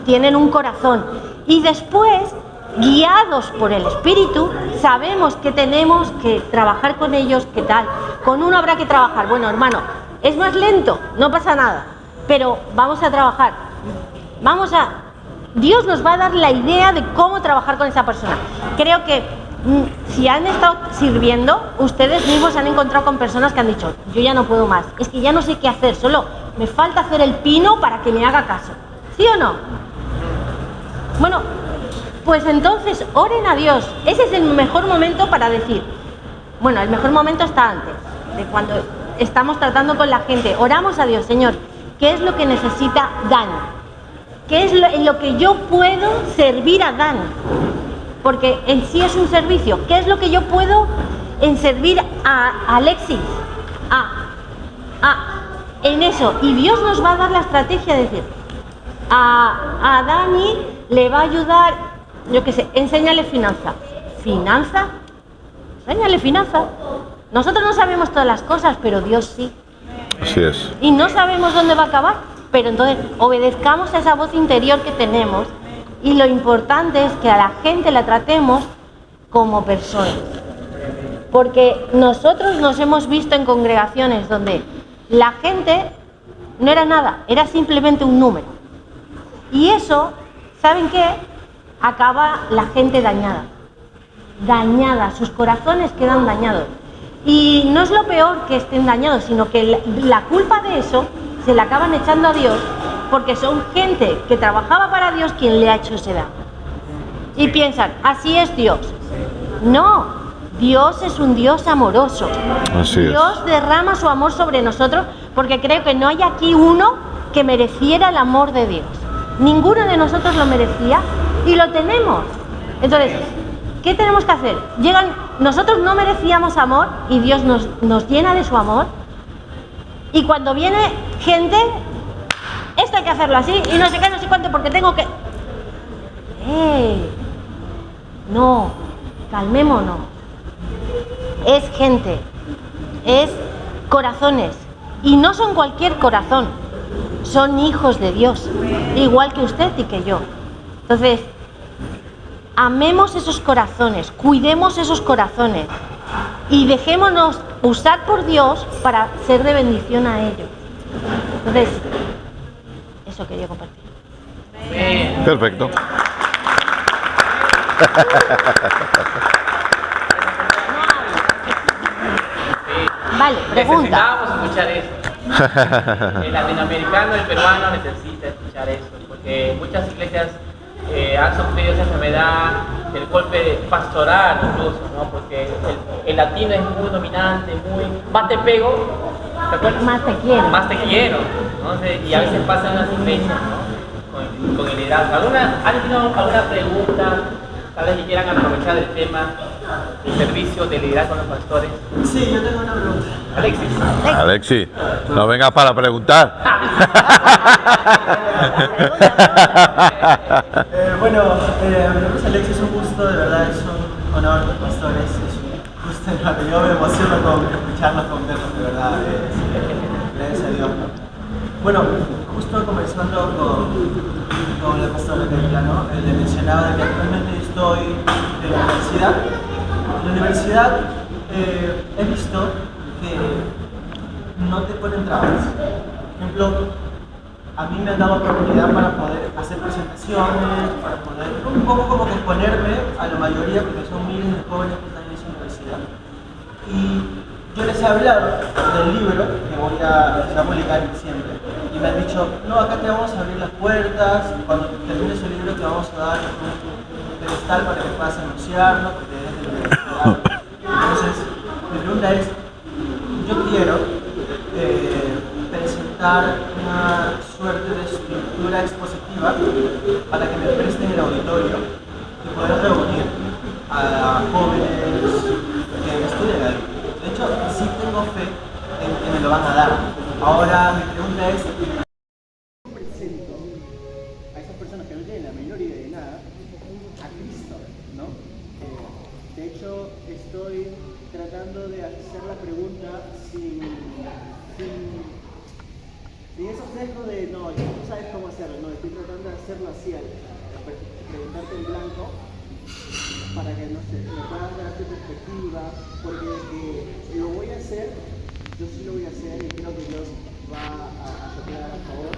tienen un corazón. Y después, guiados por el Espíritu, sabemos que tenemos que trabajar con ellos, qué tal. Con uno habrá que trabajar. Bueno, hermano, es más lento, no pasa nada, pero vamos a trabajar. Dios nos va a dar la idea de cómo trabajar con esa persona. Creo que si han estado sirviendo, ustedes mismos se han encontrado con personas que han dicho: yo ya no puedo más, es que ya no sé qué hacer, solo me falta hacer el pino para que me haga caso. ¿Sí o no? Bueno, pues entonces oren a Dios. Ese es el mejor momento para decir, bueno, el mejor momento está antes, de cuando estamos tratando con la gente. Oramos a Dios: Señor, ¿qué es lo que necesita Dani? ¿Qué es en lo que yo puedo servir a Dani? Porque en sí es un servicio. ¿Qué es lo que yo puedo en servir a Alexis? En eso. Y Dios nos va a dar la estrategia de decir, a Dani le va a ayudar, yo qué sé, enséñale finanza. ¿Finanza? Enséñale finanza. Nosotros no sabemos todas las cosas, pero Dios sí. Así es. Y no sabemos dónde va a acabar, pero entonces obedezcamos a esa voz interior que tenemos. Y lo importante es que a la gente la tratemos como personas. Porque nosotros nos hemos visto en congregaciones donde la gente no era nada, era simplemente un número. Y eso, ¿saben qué? Acaba la gente dañada. Dañada, sus corazones quedan dañados. Y no es lo peor que estén dañados, sino que la culpa de eso se la acaban echando a Dios, porque son gente que trabajaba para Dios quien le ha hecho ese daño. Y piensan, así es Dios. No, Dios es un Dios amoroso. Así es. Dios derrama su amor sobre nosotros, porque creo que no hay aquí uno que mereciera el amor de Dios. Ninguno de nosotros lo merecía y lo tenemos. Entonces, ¿qué tenemos que hacer? Nosotros no merecíamos amor y Dios nos llena de su amor. Y cuando viene gente, esto hay que hacerlo así y no sé qué, no sé cuánto, porque tengo que... No, calmémonos. Es gente, es corazones. Y no son cualquier corazón, son hijos de Dios, igual que usted y que yo. Entonces, amemos esos corazones, cuidemos esos corazones y dejémonos usar por Dios para ser de bendición a ellos. Entonces, eso quería compartir. Perfecto. Vale, pregunta. Necesitábamos escuchar eso. El latinoamericano, el peruano necesita escuchar eso, porque muchas iglesias han sufrido esa enfermedad, el golpe pastoral incluso, ¿no? Porque el latino es muy dominante, muy más te pego, ¿te acuerdas? Más te quiero. Más te quiero, ¿no? Y a veces pasan las iglesias, ¿no? Con el liderazgo. ¿Han tenido alguna pregunta? Tal vez que quieran aprovechar el tema del servicio de liderazgo con los pastores. Sí, yo tengo una pregunta. Alexis, no vengas para preguntar. Mi nombre es Alexis, es un gusto, de verdad, es un honor, los pastores, es un gusto enorme. Yo me emociono con escucharlos, con verlos, de verdad, gracias a Dios, ¿no? Bueno, justo conversando con la pastora Keila, ¿no? Le mencionaba de que actualmente estoy en la universidad. En la universidad he visto que no te ponen trabas. Por ejemplo, a mí me han dado oportunidad para poder hacer presentaciones, para poder un poco como que exponerme a la mayoría, porque son miles de jóvenes que están en esa universidad. Y yo les he hablado del libro que se va a publicar en diciembre. Y me han dicho, no, acá te vamos a abrir las puertas, cuando termines el libro te vamos a dar un pedestal para que puedas anunciarlo, porque eres de la universidad. Entonces, mi pregunta es, yo quiero presentar una suerte de estructura expositiva para que me presten el auditorio y poder reunir a jóvenes que estudian ahí. De hecho, sí tengo fe en que me lo van a dar. Ahora mi pregunta es, ¿cómo presento a esas personas que no tienen la menor idea de nada a Cristo, ¿no? De hecho, estoy tratando de hacer la pregunta sin ese sesgo de no sabes cómo hacerlo, no, estoy tratando de hacerlo así, preguntarte en blanco para que, no sé, me puedas dar tu perspectiva, porque lo voy a hacer, yo sí lo voy a hacer y creo que Dios va a soplar a favor,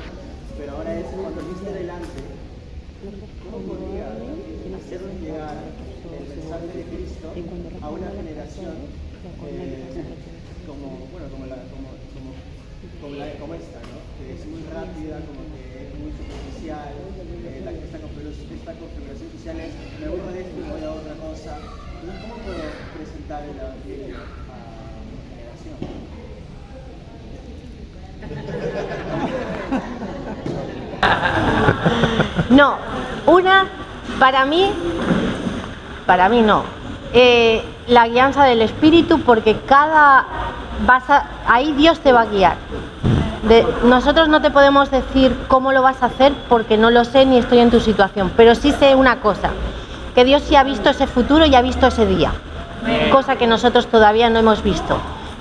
pero ahora es cuando Él esté delante, ¿cómo podría hacernos llegar el mensaje de Cristo a una generación como esta, ¿no? Que es muy rápida, como que es muy superficial, esta configuración social es me aburro de esto y voy a otra cosa. Entonces, ¿cómo puedo presentar el evangelio a mi generación? No, para mí no. La guianza del Espíritu, porque ahí Dios te va a guiar. Nosotros no te podemos decir cómo lo vas a hacer porque no lo sé ni estoy en tu situación, pero sí sé una cosa, que Dios sí ha visto ese futuro y ha visto ese día, cosa que nosotros todavía no hemos visto.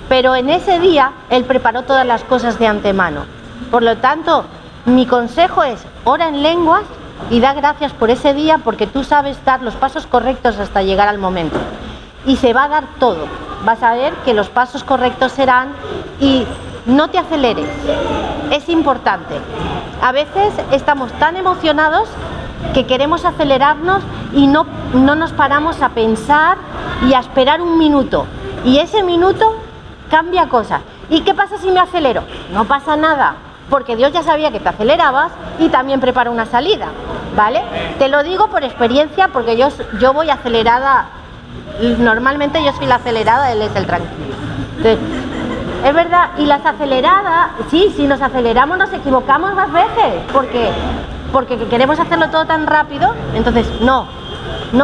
Pero en ese día Él preparó todas las cosas de antemano. Por lo tanto, mi consejo es, ora en lenguas y da gracias por ese día, porque tú sabes dar los pasos correctos hasta llegar al momento. Y se va a dar todo. Vas a ver que los pasos correctos serán, y no te aceleres. Es importante. A veces estamos tan emocionados que queremos acelerarnos y no nos paramos a pensar y a esperar un minuto. Y ese minuto cambia cosas. ¿Y qué pasa si me acelero? No pasa nada, porque Dios ya sabía que te acelerabas y también prepara una salida, ¿vale? Te lo digo por experiencia, porque yo voy acelerada. Normalmente yo soy la acelerada, Él es el tranquilo. Entonces, es verdad, y las aceleradas, sí, si nos aceleramos nos equivocamos más veces, porque queremos hacerlo todo tan rápido. Entonces no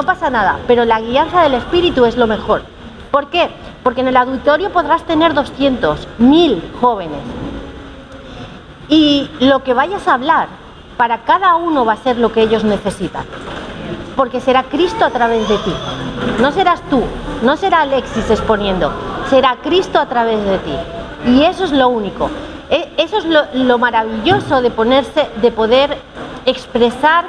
pasa nada, pero la guianza del Espíritu es lo mejor. ¿Por qué? Porque en el auditorio podrás tener 200, 1000 jóvenes, y lo que vayas a hablar para cada uno va a ser lo que ellos necesitan, porque será Cristo a través de ti. No serás tú, no será Alexis exponiendo, será Cristo a través de ti. Y eso es lo único. Eso es lo maravilloso de poder expresar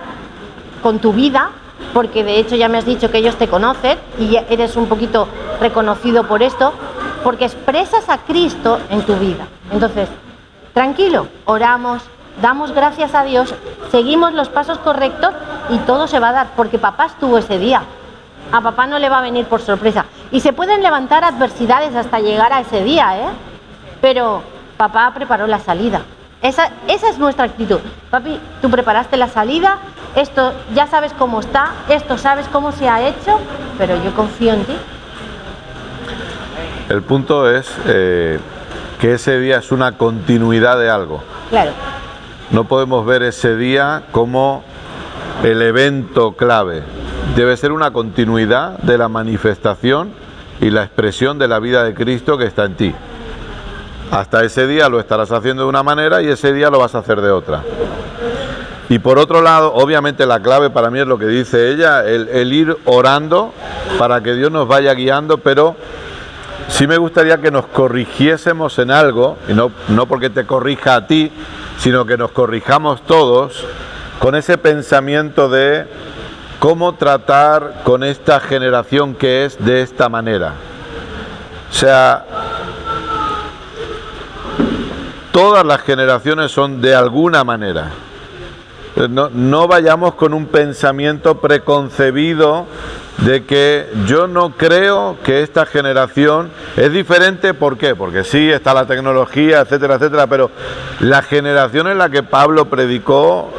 con tu vida, porque de hecho ya me has dicho que ellos te conocen y eres un poquito reconocido por esto, porque expresas a Cristo en tu vida. Entonces, tranquilo, oramos, damos gracias a Dios, seguimos los pasos correctos y todo se va a dar, porque papá estuvo ese día. A papá no le va a venir por sorpresa. Y se pueden levantar adversidades hasta llegar a ese día, pero papá preparó la salida. Esa es nuestra actitud. Papi, tú preparaste la salida, esto ya sabes cómo está, esto sabes cómo se ha hecho, pero yo confío en ti. El punto es que ese día es una continuidad de algo. Claro. No podemos ver ese día como el evento clave. Debe ser una continuidad de la manifestación y la expresión de la vida de Cristo que está en ti. Hasta ese día lo estarás haciendo de una manera y ese día lo vas a hacer de otra. Y por otro lado, obviamente la clave para mí es lo que dice ella, el ir orando para que Dios nos vaya guiando, pero sí me gustaría que nos corrigiésemos en algo, y no porque te corrija a ti, sino que nos corrijamos todos con ese pensamiento de cómo tratar con esta generación que es de esta manera. O sea, todas las generaciones son de alguna manera. No vayamos con un pensamiento preconcebido de que yo no creo que esta generación es diferente. ¿Por qué? Porque sí, está la tecnología, etcétera, etcétera, pero la generación en la que Pablo predicó,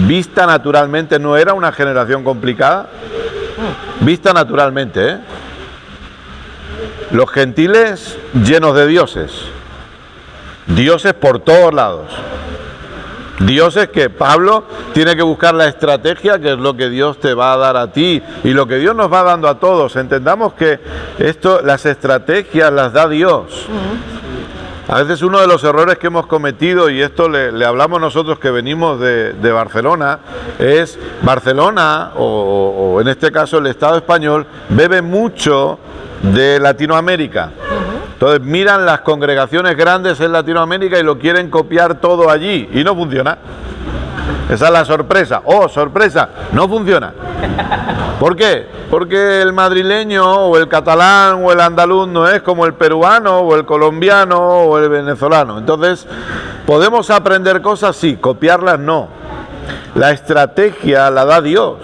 vista naturalmente, no era una generación complicada. Vista naturalmente, ¿eh? Los gentiles llenos de dioses. Dioses por todos lados. Dioses que Pablo tiene que buscar la estrategia, que es lo que Dios te va a dar a ti y lo que Dios nos va dando a todos. Entendamos que esto, las estrategias las da Dios. A veces uno de los errores que hemos cometido, y esto le hablamos nosotros que venimos de Barcelona, es Barcelona, o en este caso el Estado español, bebe mucho de Latinoamérica. Entonces miran las congregaciones grandes en Latinoamérica y lo quieren copiar todo allí y no funciona. Esa es la sorpresa. ¡Oh, sorpresa! No funciona. ¿Por qué? Porque el madrileño o el catalán o el andaluz no es como el peruano o el colombiano o el venezolano. Entonces, ¿podemos aprender cosas? Sí, copiarlas no. La estrategia la da Dios.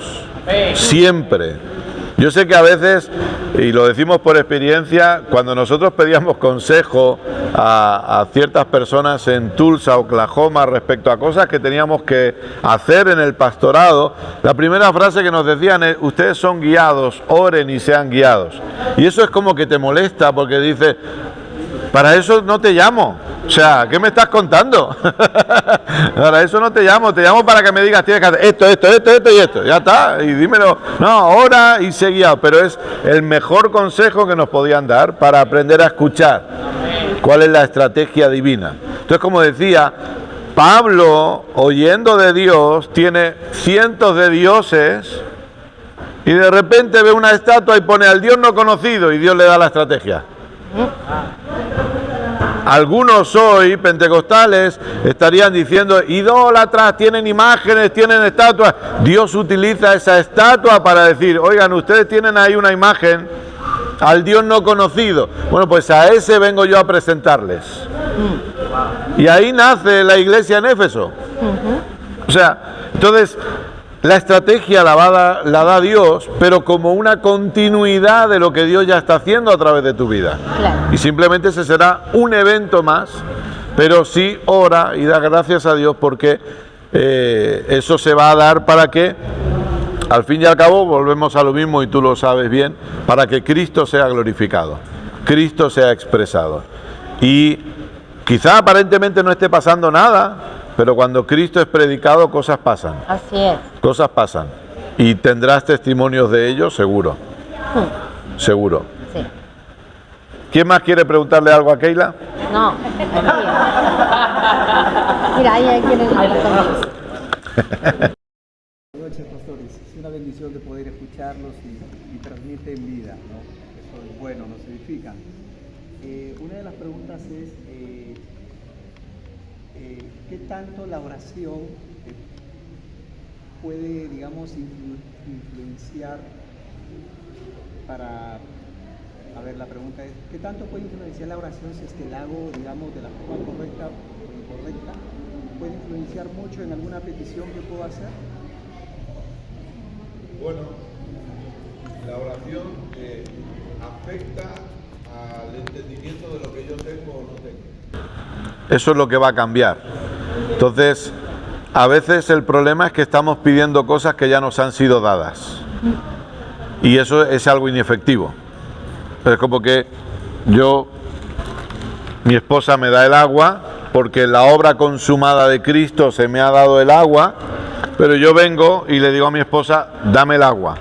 Siempre. Yo sé que a veces, y lo decimos por experiencia, cuando nosotros pedíamos consejo a ciertas personas en Tulsa, Oklahoma, respecto a cosas que teníamos que hacer en el pastorado, la primera frase que nos decían es: ustedes son guiados, oren y sean guiados. Y eso es como que te molesta, porque dice: para eso no te llamo. O sea, ¿qué me estás contando? Para eso no te llamo para que me digas tienes que hacer esto y esto. Ya está, y dímelo. No, ahora y sé guiado. Pero es el mejor consejo que nos podían dar para aprender a escuchar cuál es la estrategia divina. Entonces, como decía, Pablo, oyendo de Dios, tiene cientos de dioses y de repente ve una estatua y pone al Dios no conocido y Dios le da la estrategia. Algunos hoy, pentecostales, estarían diciendo: idólatras, tienen imágenes, tienen estatuas. Dios utiliza esa estatua para decir: oigan, ustedes tienen ahí una imagen al Dios no conocido. Bueno, pues a ese vengo yo a presentarles. Y ahí nace la iglesia en Éfeso. O sea, entonces, la estrategia la da Dios, pero como una continuidad de lo que Dios ya está haciendo a través de tu vida. Claro. Y simplemente ese será un evento más, pero sí ora y da gracias a Dios porque eso se va a dar para que, al fin y al cabo, volvemos a lo mismo y tú lo sabes bien, para que Cristo sea glorificado, Cristo sea expresado. Y quizá aparentemente no esté pasando nada, pero cuando Cristo es predicado, cosas pasan. Así es. Cosas pasan. Y tendrás testimonios de ello, seguro. Seguro. Sí. ¿Quién más quiere preguntarle algo a Keila? No. Mira, ahí quieren hablar conmigo. Buenas noches, pastores. Es una bendición de poder escucharlos y transmiten vida, ¿no? Eso es bueno, nos edifican. Una de las preguntas es: ¿qué tanto la oración puede, digamos, influenciar para... A ver, la pregunta es: ¿qué tanto puede influenciar la oración si es que la hago, digamos, de la forma correcta o incorrecta? ¿Puede influenciar mucho en alguna petición que puedo hacer? Bueno, la oración afecta al entendimiento de lo que yo tengo o no tengo. Eso es lo que va a cambiar. Entonces, a veces el problema es que estamos pidiendo cosas que ya nos han sido dadas. Y eso es algo inefectivo. Es como que mi esposa me da el agua, porque en la obra consumada de Cristo se me ha dado el agua, pero yo vengo y le digo a mi esposa: dame el agua,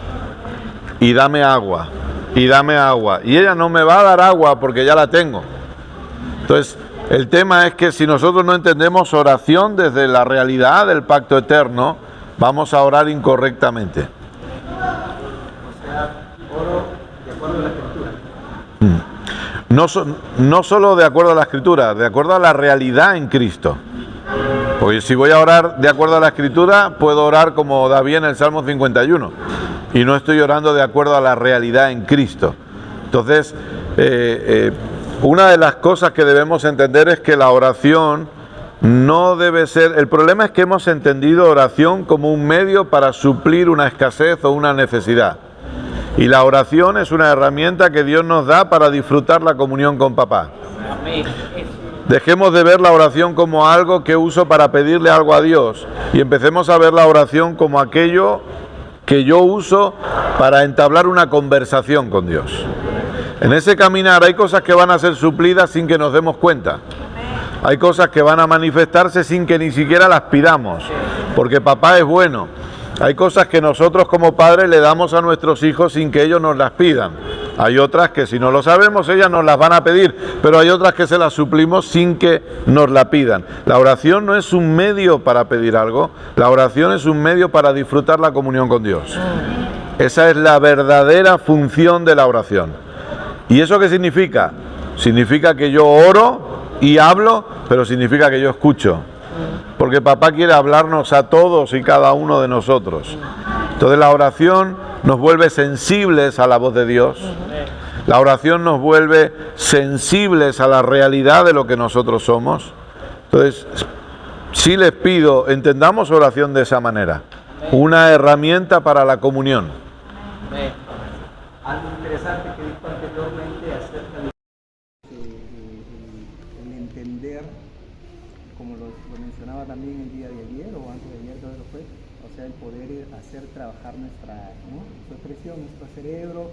y dame agua, y dame agua. Y ella no me va a dar agua porque ya la tengo. Entonces, el tema es que si nosotros no entendemos oración desde la realidad del pacto eterno, vamos a orar incorrectamente. O sea, oro de acuerdo a la Escritura. No solo de acuerdo a la Escritura, de acuerdo a la realidad en Cristo. Porque si voy a orar de acuerdo a la Escritura, puedo orar como David en el Salmo 51. Y no estoy orando de acuerdo a la realidad en Cristo. Entonces, una de las cosas que debemos entender es que la oración no debe ser... El problema es que hemos entendido oración como un medio para suplir una escasez o una necesidad. Y la oración es una herramienta que Dios nos da para disfrutar la comunión con papá. Dejemos de ver la oración como algo que uso para pedirle algo a Dios y empecemos a ver la oración como aquello que yo uso para entablar una conversación con Dios. En ese caminar hay cosas que van a ser suplidas sin que nos demos cuenta. Hay cosas que van a manifestarse sin que ni siquiera las pidamos, porque papá es bueno. Hay cosas que nosotros como padres le damos a nuestros hijos sin que ellos nos las pidan. Hay otras que si no lo sabemos ellas nos las van a pedir, pero hay otras que se las suplimos sin que nos la pidan. La oración no es un medio para pedir algo, la oración es un medio para disfrutar la comunión con Dios. Esa es la verdadera función de la oración. ¿Y eso qué significa? Significa que yo oro y hablo, pero significa que yo escucho. Porque papá quiere hablarnos a todos y cada uno de nosotros. Entonces la oración nos vuelve sensibles a la voz de Dios. La oración nos vuelve sensibles a la realidad de lo que nosotros somos. Entonces, sí les pido, entendamos oración de esa manera. Una herramienta para la comunión. Algo interesante que dijo anteriormente acerca de el entender, como lo mencionaba también el día de ayer o antes de ayer, creo que fue, o sea, el poder hacer trabajar nuestra expresión, nuestro cerebro,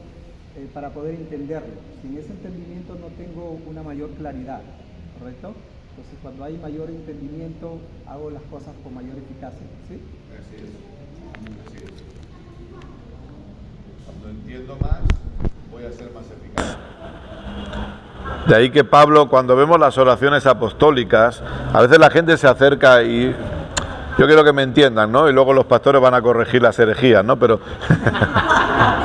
para poder entenderlo. Sin ese entendimiento no tengo una mayor claridad, ¿correcto? Entonces, cuando hay mayor entendimiento, hago las cosas con mayor eficacia, ¿sí? Así es. Así es. Cuando entiendo más, voy a ser más eficaz. De ahí que Pablo, cuando vemos las oraciones apostólicas, a veces la gente se acerca y yo quiero que me entiendan, ¿no? Y luego los pastores van a corregir las herejías, ¿no? Pero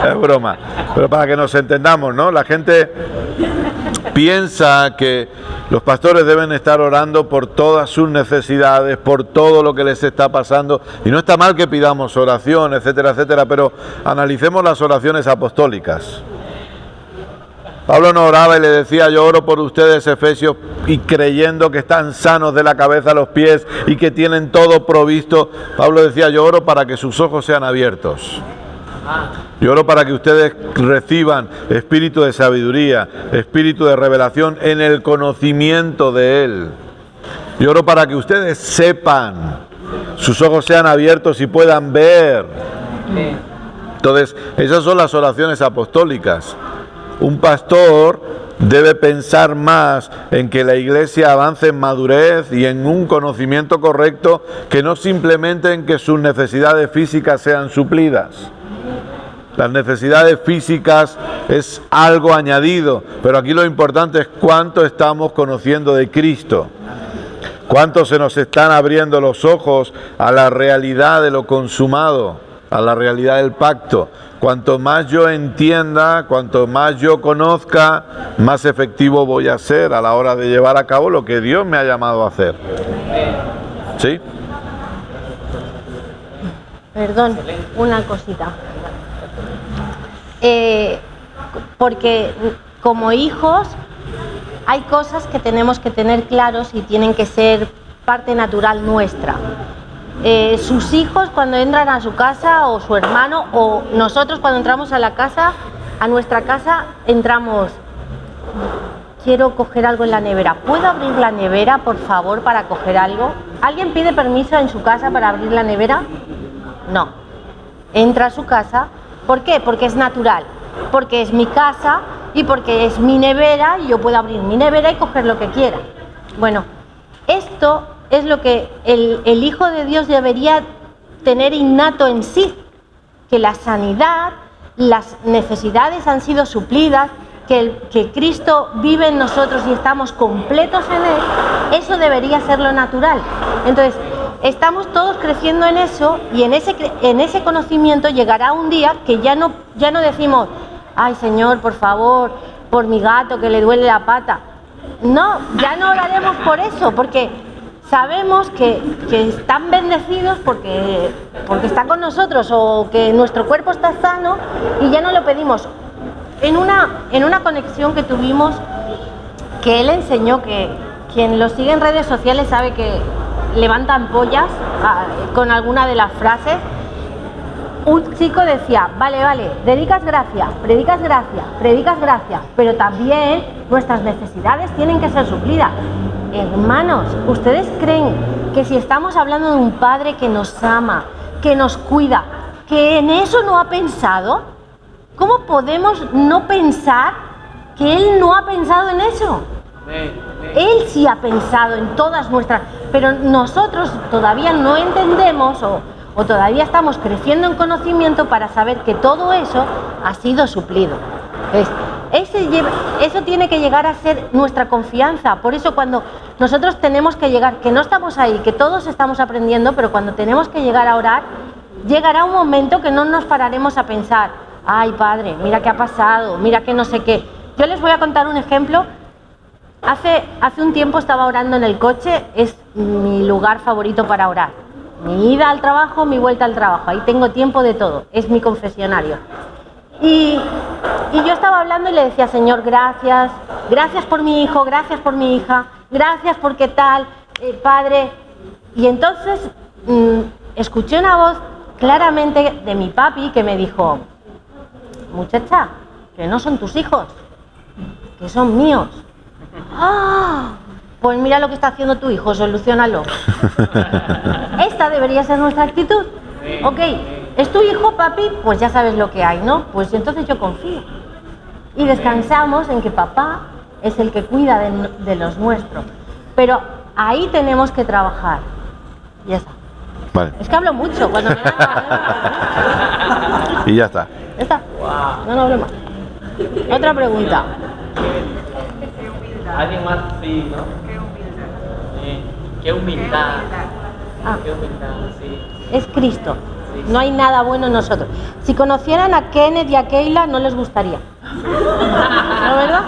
es broma. Pero para que nos entendamos, ¿no? La gente piensa que los pastores deben estar orando por todas sus necesidades, por todo lo que les está pasando. Y no está mal que pidamos oración, etcétera, etcétera, pero analicemos las oraciones apostólicas. Pablo no oraba y le decía, yo oro por ustedes, Efesios, y creyendo que están sanos de la cabeza a los pies y que tienen todo provisto. Pablo decía, yo oro para que sus ojos sean abiertos. Yo oro para que ustedes reciban espíritu de sabiduría, espíritu de revelación en el conocimiento de Él. Yo oro para que ustedes sepan, sus ojos sean abiertos y puedan ver. Entonces, esas son las oraciones apostólicas. Un pastor debe pensar más en que la iglesia avance en madurez y en un conocimiento correcto, que no simplemente en que sus necesidades físicas sean suplidas. Las necesidades físicas es algo añadido, pero aquí lo importante es cuánto estamos conociendo de Cristo, cuánto se nos están abriendo los ojos a la realidad de lo consumado, a la realidad del pacto. Cuanto más yo entienda, cuanto más yo conozca, más efectivo voy a ser a la hora de llevar a cabo lo que Dios me ha llamado a hacer. ¿Sí? Perdón, una cosita. Porque como hijos hay cosas que tenemos que tener claros y tienen que ser parte natural nuestra. Sus hijos cuando entran a su casa, o su hermano, o nosotros cuando entramos a la casa, a nuestra casa, entramos, quiero coger algo en la nevera, ¿puedo abrir la nevera por favor para coger algo? ¿Alguien pide permiso en su casa para abrir la nevera? No, entra a su casa. ¿Por qué? Porque es natural, porque es mi casa y porque es mi nevera y yo puedo abrir mi nevera y coger lo que quiera. Bueno, esto es lo que el Hijo de Dios debería tener innato en sí, que la sanidad, las necesidades han sido suplidas, que Cristo vive en nosotros y estamos completos en Él. Eso debería ser lo natural. Entonces, estamos todos creciendo en eso, y en ese conocimiento llegará un día que ya no decimos, ay Señor, por favor, por mi gato que le duele la pata. No, ya no oraremos por eso, porque sabemos que están bendecidos porque están con nosotros o que nuestro cuerpo está sano y ya no lo pedimos. En una conexión que tuvimos, que él enseñó, que quien lo sigue en redes sociales sabe que levanta ampollas con alguna de las frases. Un chico decía, vale, predicas gracia, pero también nuestras necesidades tienen que ser suplidas. Hermanos, ¿ustedes creen que si estamos hablando de un padre que nos ama, que nos cuida, que en eso no ha pensado? ¿Cómo podemos no pensar que él no ha pensado en eso? Él sí ha pensado en todas nuestras, pero nosotros todavía no entendemos o todavía estamos creciendo en conocimiento para saber que todo eso ha sido suplido. Eso tiene que llegar a ser nuestra confianza. Por eso cuando nosotros tenemos que llegar, que no estamos ahí, que todos estamos aprendiendo, pero cuando tenemos que llegar a orar, llegará un momento que no nos pararemos a pensar, ay Padre, mira qué ha pasado, mira que no sé qué. Yo les voy a contar un ejemplo. Hace un tiempo estaba orando en el coche, es mi lugar favorito para orar. Mi ida al trabajo, mi vuelta al trabajo, ahí tengo tiempo de todo, es mi confesionario. Y yo estaba hablando y le decía, Señor, gracias por mi hijo, gracias por mi hija, gracias porque tal, Padre. Y entonces escuché una voz claramente de mi papi que me dijo, muchacha, que no son tus hijos, que son míos. ¡Ah! Pues mira lo que está haciendo tu hijo, soluciónalo. Esta debería ser nuestra actitud. Ok, ¿es tu hijo, papi? Pues ya sabes lo que hay, ¿no? Pues entonces yo confío. Y descansamos en que papá es el que cuida de los nuestros. Pero ahí tenemos que trabajar. Ya está. Vale. Es que hablo mucho cuando me Y ya está. Ya está. No hablo más. Otra pregunta. Alguien más, sí, ¿no? Qué humildad. Qué humildad, sí. Es Cristo. No hay nada bueno en nosotros. Si conocieran a Kenneth y a Keila, no les gustaría. ¿No, verdad?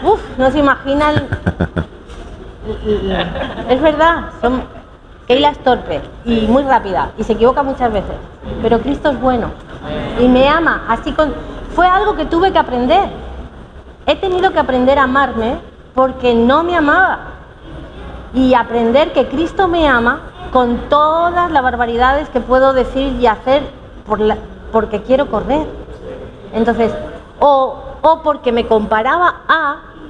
Uf, no se imaginan. Es verdad. Keila es torpe y muy rápida y se equivoca muchas veces. Pero Cristo es bueno y me ama. Fue algo que tuve que aprender. He tenido que aprender a amarme porque no me amaba. Y aprender que Cristo me ama con todas las barbaridades que puedo decir y hacer porque quiero correr. Entonces, o porque me comparaba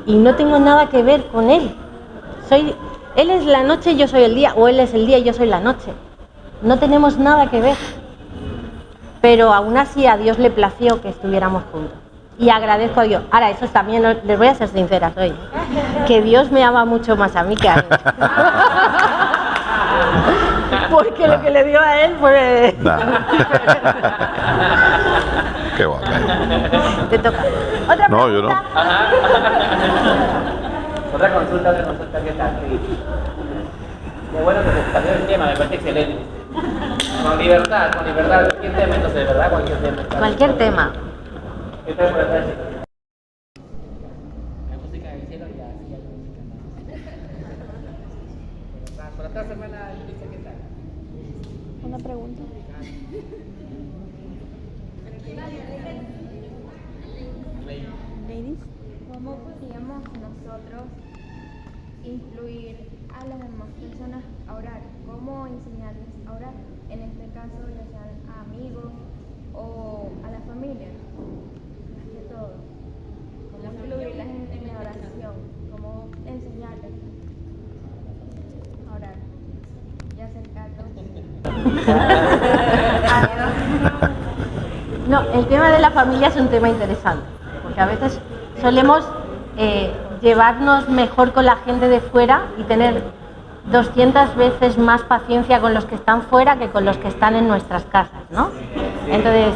y no tengo nada que ver con Él. Él es la noche y yo soy el día, o Él es el día y yo soy la noche. No tenemos nada que ver. Pero aún así a Dios le plació que estuviéramos juntos. Y agradezco a Dios. Ahora, eso también, les voy a ser sinceras hoy, que Dios me ama mucho más a mí que a Él. Porque lo que le dio a Él fue... Qué guapa. Te toca. ¿Otra pregunta? No, yo no. Otra consulta, ¿qué tal? Qué bueno que se salió el tema, me parece excelente. Con libertad, cualquier tema, entonces, ¿verdad? Cualquier tema. Cualquier tema. ¿Qué tal por atrás? La música del cielo y así hay música más. Por atrás, hermana Luisa, ¿qué tal? Una pregunta. Ladies. ¿Cómo podríamos nosotros influir a las demás personas a orar? ¿Cómo enseñarles a orar? En este caso, ya sean a amigos o a la familia, más que todo. ¿Cómo incluirlas en la oración? ¿Cómo enseñarles a orar? Y acercarlos. No, el tema de la familia es un tema interesante, porque a veces solemos llevarnos mejor con la gente de fuera y tener 200 veces más paciencia con los que están fuera que con los que están en nuestras casas, ¿no? Entonces,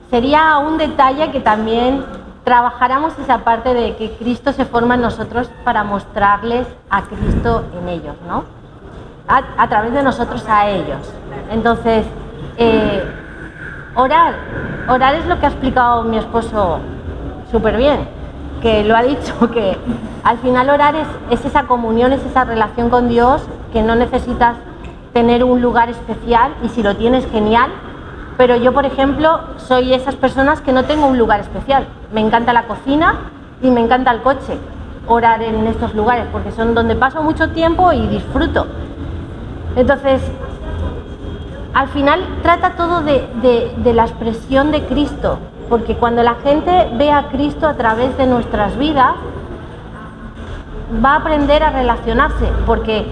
sería un detalle que también trabajáramos esa parte de que Cristo se forma en nosotros para mostrarles a Cristo en ellos, ¿no? A través de nosotros a ellos. Entonces, orar es lo que ha explicado mi esposo súper bien, que lo ha dicho, que al final orar es esa comunión, es esa relación con Dios, que no necesitas tener un lugar especial, y si lo tienes, genial. Pero yo, por ejemplo, soy esas personas que no tengo un lugar especial. Me encanta la cocina y me encanta el coche, orar en estos lugares, porque son donde paso mucho tiempo y disfruto. Entonces, al final trata todo de la expresión de Cristo, porque cuando la gente ve a Cristo a través de nuestras vidas, va a aprender a relacionarse, porque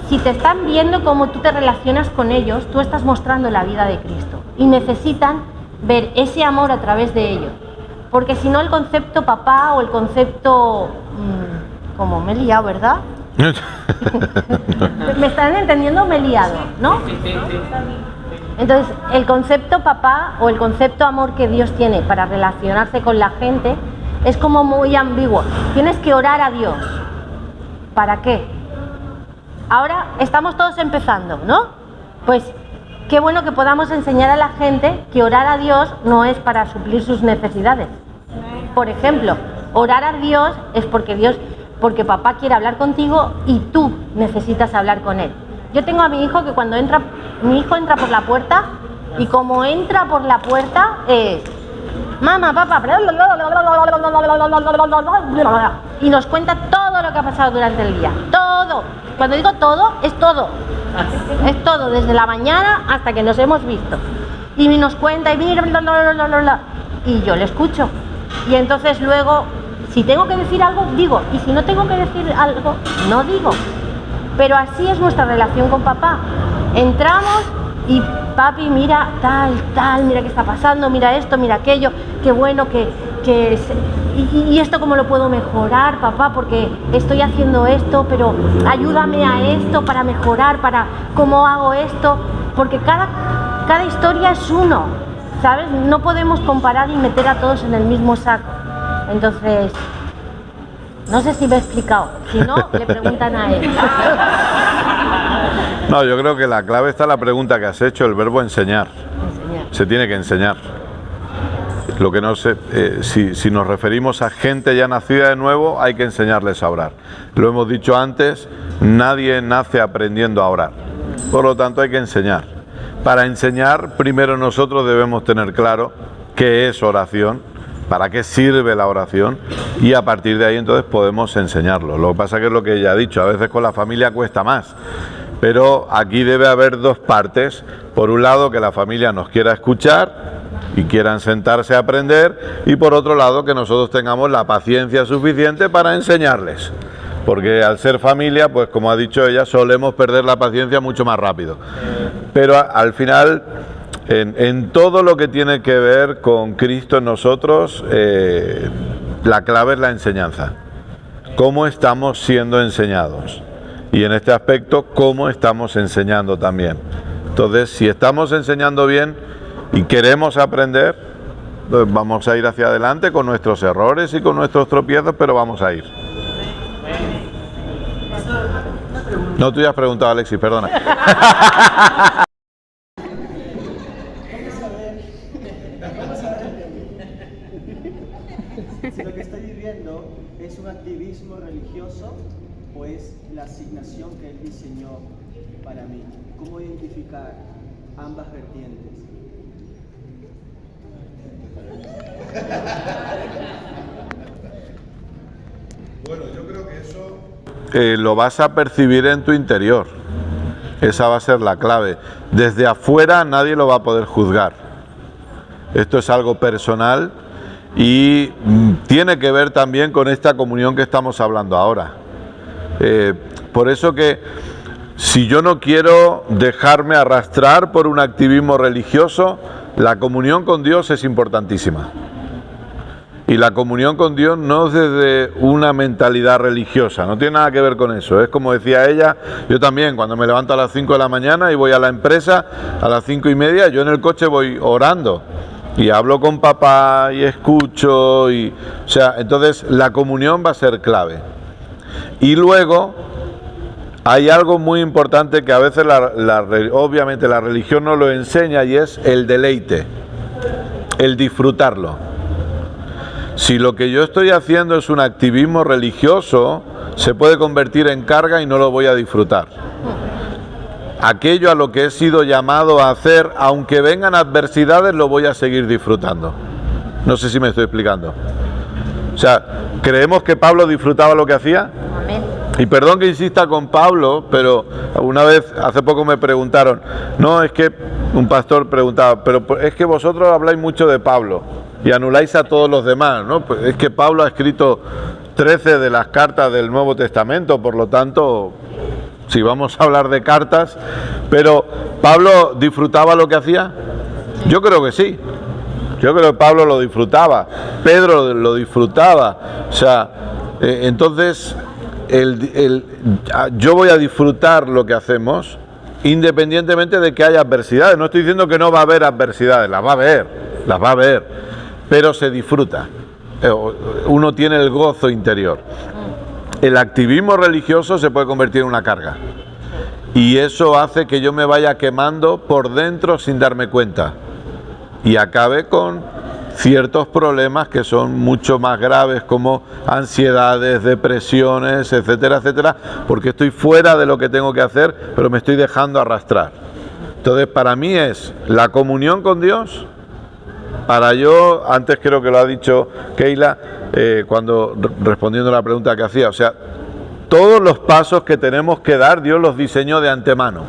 si te están viendo cómo tú te relacionas con ellos, tú estás mostrando la vida de Cristo, y necesitan ver ese amor a través de ellos, porque si no, el concepto papá o el concepto como me he liado, ¿verdad? ¿Me están entendiendo? Me he liado, ¿no? Sí. Entonces, el concepto papá o el concepto amor que Dios tiene para relacionarse con la gente es como muy ambiguo. Tienes que orar a Dios. ¿Para qué? Ahora estamos todos empezando, ¿no? Pues qué bueno que podamos enseñar a la gente que orar a Dios no es para suplir sus necesidades. Por ejemplo, orar a Dios es porque papá quiere hablar contigo y tú necesitas hablar con él. Yo tengo a mi hijo que cuando mi hijo entra por la puerta, y como entra por la puerta es mamá, papá, y nos cuenta todo lo que ha pasado durante el día. Todo. Cuando digo todo, es todo. Es todo, desde la mañana hasta que nos hemos visto. Y nos cuenta y mira, y yo le escucho. Y entonces luego, si tengo que decir algo, digo. Y si no tengo que decir algo, no digo. Pero así es nuestra relación con papá. Entramos y papi, mira tal, mira qué está pasando, mira esto, mira aquello, qué bueno y esto cómo lo puedo mejorar, papá, porque estoy haciendo esto, pero ayúdame a esto para mejorar, para cómo hago esto, porque cada historia es uno, ¿sabes? No podemos comparar y meter a todos en el mismo saco. Entonces, no sé si me he explicado, si no, le preguntan a él. No, yo creo que la clave está en la pregunta que has hecho, el verbo enseñar. Se tiene que enseñar. Lo que no sé, si nos referimos a gente ya nacida de nuevo, hay que enseñarles a orar. Lo hemos dicho antes, nadie nace aprendiendo a orar. Por lo tanto, hay que enseñar. Para enseñar, primero nosotros debemos tener claro qué es oración, para qué sirve la oración, y a partir de ahí entonces podemos enseñarlo. Lo que pasa es que es lo que ella ha dicho, a veces con la familia cuesta más. Pero aquí debe haber dos partes. Por un lado, que la familia nos quiera escuchar y quieran sentarse a aprender, y por otro lado, que nosotros tengamos la paciencia suficiente para enseñarles. Porque al ser familia, pues como ha dicho ella, solemos perder la paciencia mucho más rápido. Pero al final, en todo lo que tiene que ver con Cristo en nosotros, la clave es la enseñanza. ¿Cómo estamos siendo enseñados? Y en este aspecto, ¿cómo estamos enseñando también? Entonces, si estamos enseñando bien y queremos aprender, pues vamos a ir hacia adelante con nuestros errores y con nuestros tropiezos, pero vamos a ir. No, tú ya has preguntado, Alexis, perdona. Si lo que estoy viviendo es un activismo religioso o es la asignación que Él diseñó para mí. ¿Cómo identificar ambas vertientes? Bueno, yo creo que eso... Lo vas a percibir en tu interior. Esa va a ser la clave. Desde afuera nadie lo va a poder juzgar. Esto es algo personal y tiene que ver también con esta comunión que estamos hablando ahora. Por eso que si yo no quiero dejarme arrastrar por un activismo religioso, la comunión con Dios es importantísima. Y la comunión con Dios no es desde una mentalidad religiosa, no tiene nada que ver con eso. Es como decía ella, yo también cuando me levanto a las 5 de la mañana y voy a la empresa a las 5:30, yo en el coche voy orando y hablo con papá y escucho, o sea, entonces la comunión va a ser clave. Y luego hay algo muy importante que a veces obviamente la religión no lo enseña, y es el deleite, el disfrutarlo. si lo que yo estoy haciendo es un activismo religioso, se puede convertir en carga y no lo voy a disfrutar. Aquello a lo que he sido llamado a hacer, aunque vengan adversidades, lo voy a seguir disfrutando. No sé si me estoy explicando. O sea, ¿creemos que Pablo disfrutaba lo que hacía? Amén. Y perdón que insista con Pablo, pero una vez, hace poco me preguntaron, no, es que un pastor preguntaba, pero es que vosotros habláis mucho de Pablo y anuláis a todos los demás, ¿no? Pues es que Pablo ha escrito 13 de las cartas del Nuevo Testamento, por lo tanto, si vamos a hablar de cartas, pero ¿Pablo disfrutaba lo que hacía? Yo creo que sí. Yo creo que Pablo lo disfrutaba, Pedro lo disfrutaba, o sea, entonces yo voy a disfrutar lo que hacemos independientemente de que haya adversidades. No estoy diciendo que no va a haber adversidades, las va a haber, pero se disfruta, uno tiene el gozo interior. El activismo religioso se puede convertir en una carga y eso hace que yo me vaya quemando por dentro sin darme cuenta y acabe con ciertos problemas que son mucho más graves, como ansiedades, depresiones, etcétera, etcétera, porque estoy fuera de lo que tengo que hacer, pero me estoy dejando arrastrar. Entonces, para mí es la comunión con Dios. Para yo, antes creo que lo ha dicho Keila, cuando respondiendo a la pregunta que hacía, o sea, todos los pasos que tenemos que dar, Dios los diseñó de antemano.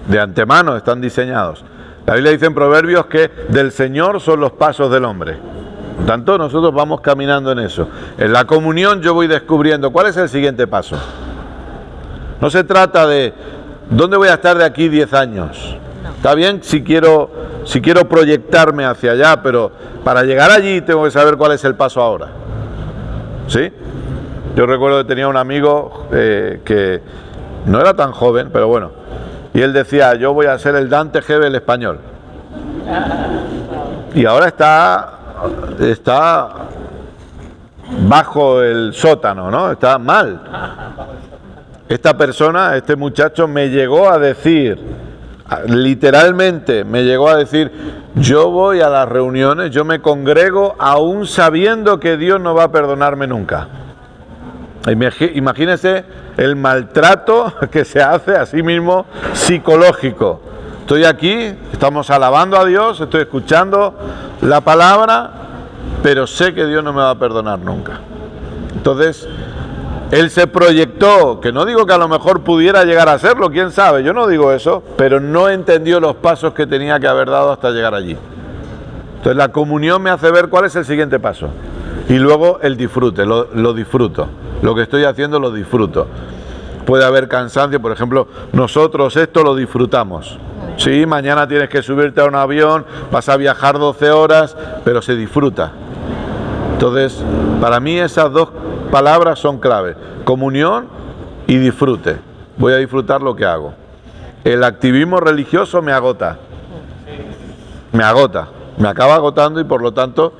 De antemano están diseñados. La Biblia dice en Proverbios que del Señor son los pasos del hombre. Por tanto, nosotros vamos caminando en eso. En la comunión yo voy descubriendo cuál es el siguiente paso. No se trata de dónde voy a estar de aquí 10 años. Está bien si quiero proyectarme hacia allá, pero para llegar allí tengo que saber cuál es el paso ahora. ¿Sí? Yo recuerdo que tenía un amigo que no era tan joven, pero bueno, y él decía, yo voy a ser el Dante Gebel español. Y ahora está bajo el sótano, ¿no? Está mal. Esta persona, este muchacho me llegó a decir, literalmente me llegó a decir, yo voy a las reuniones, yo me congrego aún sabiendo que Dios no va a perdonarme nunca. Imagínese el maltrato que se hace a sí mismo psicológico. Estoy aquí, estamos alabando a Dios, estoy escuchando la palabra, pero sé que Dios no me va a perdonar nunca. Entonces, él se proyectó, que no digo que a lo mejor pudiera llegar a hacerlo, quién sabe, yo no digo eso, pero no entendió los pasos que tenía que haber dado hasta llegar allí. Entonces la comunión me hace ver cuál es el siguiente paso. Y luego el disfrute, lo disfruto. Lo que estoy haciendo lo disfruto. Puede haber cansancio, por ejemplo, nosotros esto lo disfrutamos. Sí, mañana tienes que subirte a un avión, vas a viajar 12 horas, pero se disfruta. Entonces, para mí esas dos palabras son clave. Comunión y disfrute. Voy a disfrutar lo que hago. El activismo religioso me agota. Me acaba agotando y por lo tanto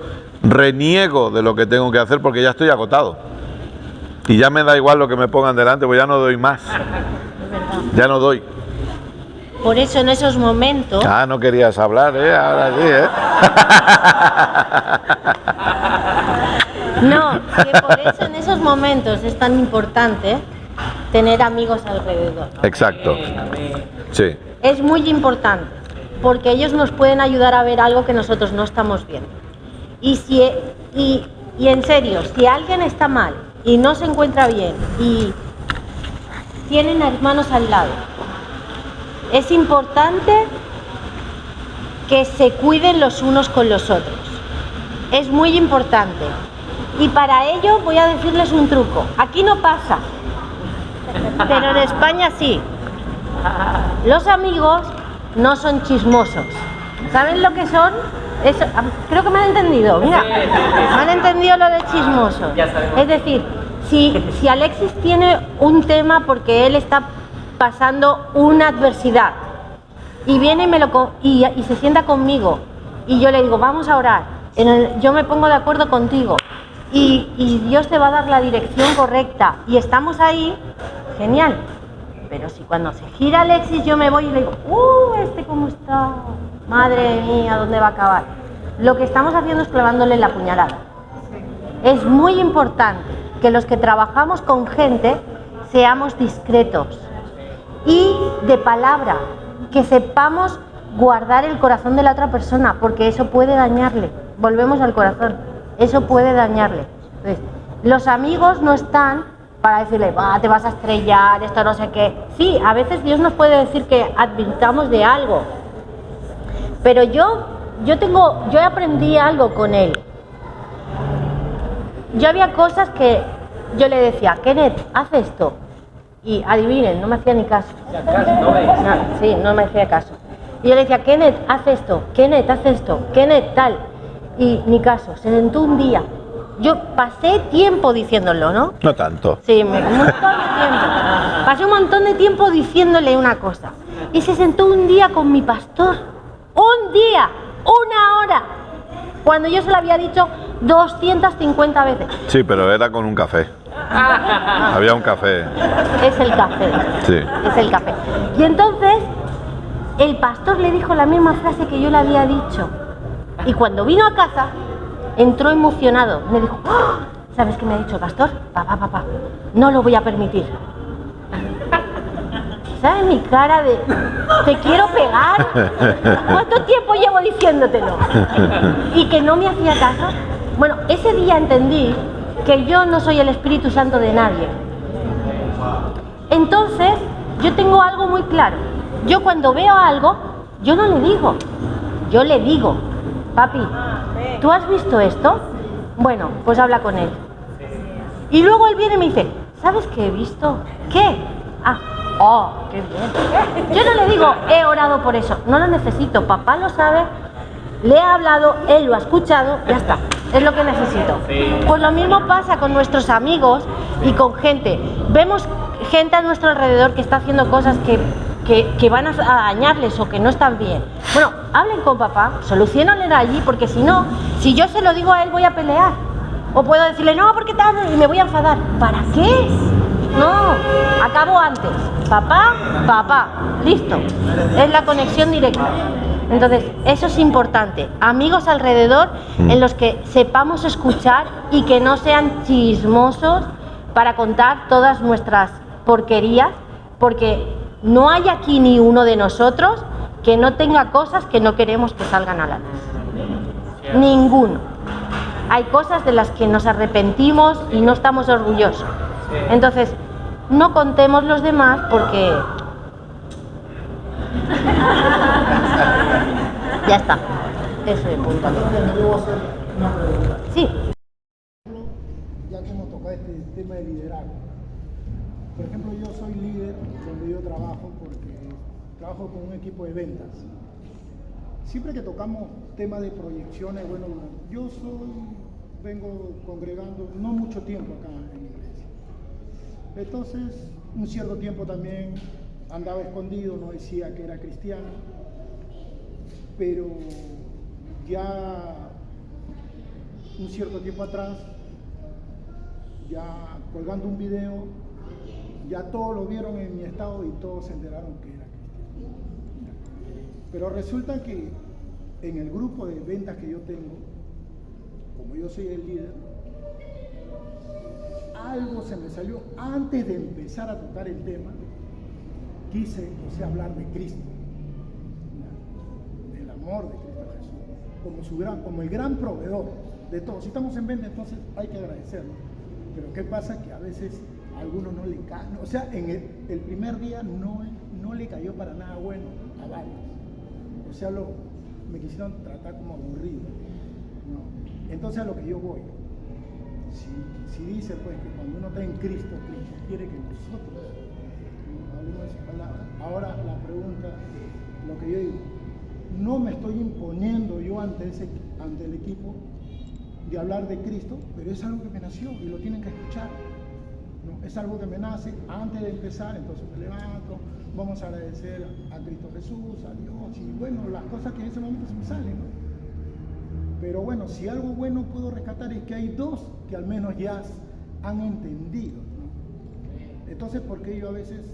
reniego de lo que tengo que hacer porque ya estoy agotado. Y ya me da igual lo que me pongan delante, pues ya no doy más. Ya no doy. Por eso en esos momentos... Ah, no querías hablar, ahora sí, No, que por eso en esos momentos es tan importante tener amigos alrededor. Exacto. Sí. Es muy importante, porque ellos nos pueden ayudar a ver algo que nosotros no estamos viendo. Y en serio, si alguien está mal y no se encuentra bien y tienen hermanos al lado, es importante que se cuiden los unos con los otros. Es muy importante. Y para ello voy a decirles un truco. Aquí no pasa, pero en España sí. Los amigos no son chismosos. ¿Saben lo que son? Creo que me han entendido. Mira, me han entendido lo de chismosos. Es decir, si Alexis tiene un tema porque él está pasando una adversidad y viene y se sienta conmigo y yo le digo, vamos a orar, yo me pongo de acuerdo contigo y Dios te va a dar la dirección correcta y estamos ahí, genial. Pero si cuando se gira Alexis yo me voy y le digo, ¿cómo está? Madre mía, ¿dónde va a acabar? Lo que estamos haciendo es clavándole la puñalada. es muy importante que los que trabajamos con gente seamos discretos y de palabra, que sepamos guardar el corazón de la otra persona, porque eso puede dañarle. Volvemos al corazón, eso puede dañarle. Entonces, los amigos no están para decirle, te vas a estrellar, esto no sé qué. Sí, a veces Dios nos puede decir que advirtamos de algo, pero yo aprendí algo con él. Yo había cosas que yo le decía, Kenneth, haz esto, y adivinen, no me hacía ni caso. Sí, no me hacía caso. Y yo le decía, Kenneth, haz esto, Kenneth, haz esto, Kenneth, tal, y ni caso. Se sentó un día. Yo pasé tiempo diciéndolo, ¿no? No tanto. Sí, un montón de tiempo. Pasé un montón de tiempo diciéndole una cosa. Y se sentó un día con mi pastor. Un día, 1 hora. Cuando yo se lo había dicho 250 veces. Sí, pero era con un café. Había un café. Es el café. Sí. Es el café. Y entonces, el pastor le dijo la misma frase que yo le había dicho. Y cuando vino a casa, entró emocionado. Me dijo, ¿sabes qué me ha dicho el pastor? Papá, no lo voy a permitir. ¿Sabes mi cara de, te quiero pegar? ¿Cuánto tiempo llevo diciéndotelo? Y que no me hacía caso. Bueno, ese día entendí que yo no soy el Espíritu Santo de nadie. Entonces, yo tengo algo muy claro. Yo cuando veo algo, yo no le digo. Yo le digo, papi, ¿tú has visto esto? Bueno, pues habla con él. Y luego él viene y me dice, ¿sabes qué he visto? ¿Qué? Qué bien. Yo no le digo, he orado por eso. No lo necesito. Papá lo sabe, le he hablado, él lo ha escuchado, ya está. Es lo que necesito. Pues lo mismo pasa con nuestros amigos y con gente. Vemos gente a nuestro alrededor que está haciendo cosas que van a dañarles o que no están bien. Bueno, hablen con papá, soluciónenle allí, porque si no, si yo se lo digo a él voy a pelear. O puedo decirle, no, porque tal, y me voy a enfadar. ¿Para qué? No, acabo antes. Papá, listo. Es la conexión directa. Entonces, eso es importante. Amigos alrededor en los que sepamos escuchar y que no sean chismosos para contar todas nuestras porquerías, porque no hay aquí ni uno de nosotros que no tenga cosas que no queremos que salgan a la luz. Ninguno. Hay cosas de las que nos arrepentimos y no estamos orgullosos. Entonces, no contemos los demás porque... Ya está. Eso es punto. ¿Debo hacer una pregunta? Sí. Ya que hemos tocado este tema de liderazgo. Por ejemplo, yo soy líder donde yo trabajo porque trabajo con un equipo de ventas. Siempre que tocamos temas de proyecciones, bueno, yo vengo congregando no mucho tiempo acá en la iglesia. Entonces, un cierto tiempo también andaba escondido, no decía que era cristiano, pero ya un cierto tiempo atrás, ya colgando un video, ya todos lo vieron en mi estado y todos se enteraron que era cristiano. Pero resulta que en el grupo de ventas que yo tengo, como yo soy el líder, algo se me salió antes de empezar a tocar el tema. Quise, hablar de Cristo, del amor de Cristo Jesús, como el gran proveedor de todo. Si estamos en venta, entonces hay que agradecerlo. Pero ¿qué pasa? Que a veces a algunos no le cae, o sea, en el primer día no le cayó para nada bueno a varios. O sea, me quisieron tratar como aburrido, ¿no? Entonces a lo que yo voy, si dice pues que cuando uno está en Cristo, Cristo quiere que nosotros hablemos de su palabra. Ahora la pregunta, lo que yo digo, no me estoy imponiendo yo ante el equipo de hablar de Cristo, pero es algo que me nació y lo tienen que escuchar, ¿no? Es algo que me nace antes de empezar, entonces me levanto, vamos a agradecer a Cristo Jesús, a Dios, y bueno, las cosas que en ese momento se me salen, ¿no? Pero bueno, si algo bueno puedo rescatar es que hay dos que al menos ya han entendido, ¿no? Entonces, ¿por qué yo a veces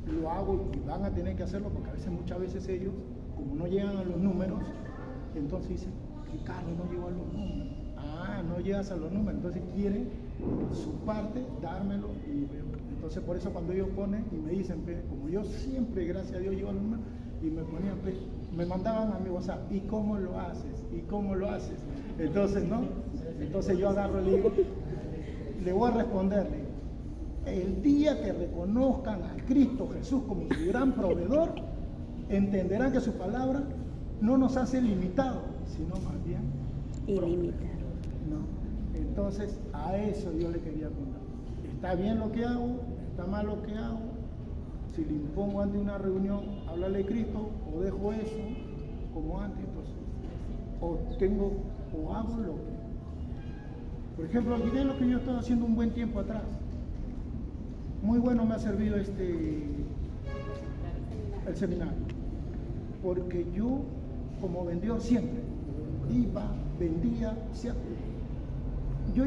lo hago y van a tener que hacerlo? Porque a veces, muchas veces ellos, como no llegan a los números, entonces dicen, Ricardo no llegó a los números. no llegas a los números, entonces quieren su parte, dármelo y veo. Entonces por eso cuando ellos ponen y me dicen, como yo siempre, gracias a Dios, llego a los números y me ponían, me mandaban a mi WhatsApp, ¿y cómo lo haces? ¿Y cómo lo haces? Entonces, ¿no? Entonces yo agarro y le digo, le voy a responderle, el día que reconozcan a Cristo Jesús como su gran proveedor, entenderán que su palabra no nos hace limitados, sino más bien ilimitar. ¿No? Entonces, a eso yo le quería contar. ¿Está bien lo que hago? ¿Está mal lo que hago? Si le impongo ante una reunión hablarle de Cristo, o dejo eso como antes, entonces, o hago lo que... Por ejemplo, olvidé lo que yo estaba haciendo un buen tiempo atrás. Muy bueno me ha servido el seminario, porque yo, como vendedor siempre, iba, vendía, o sea, yo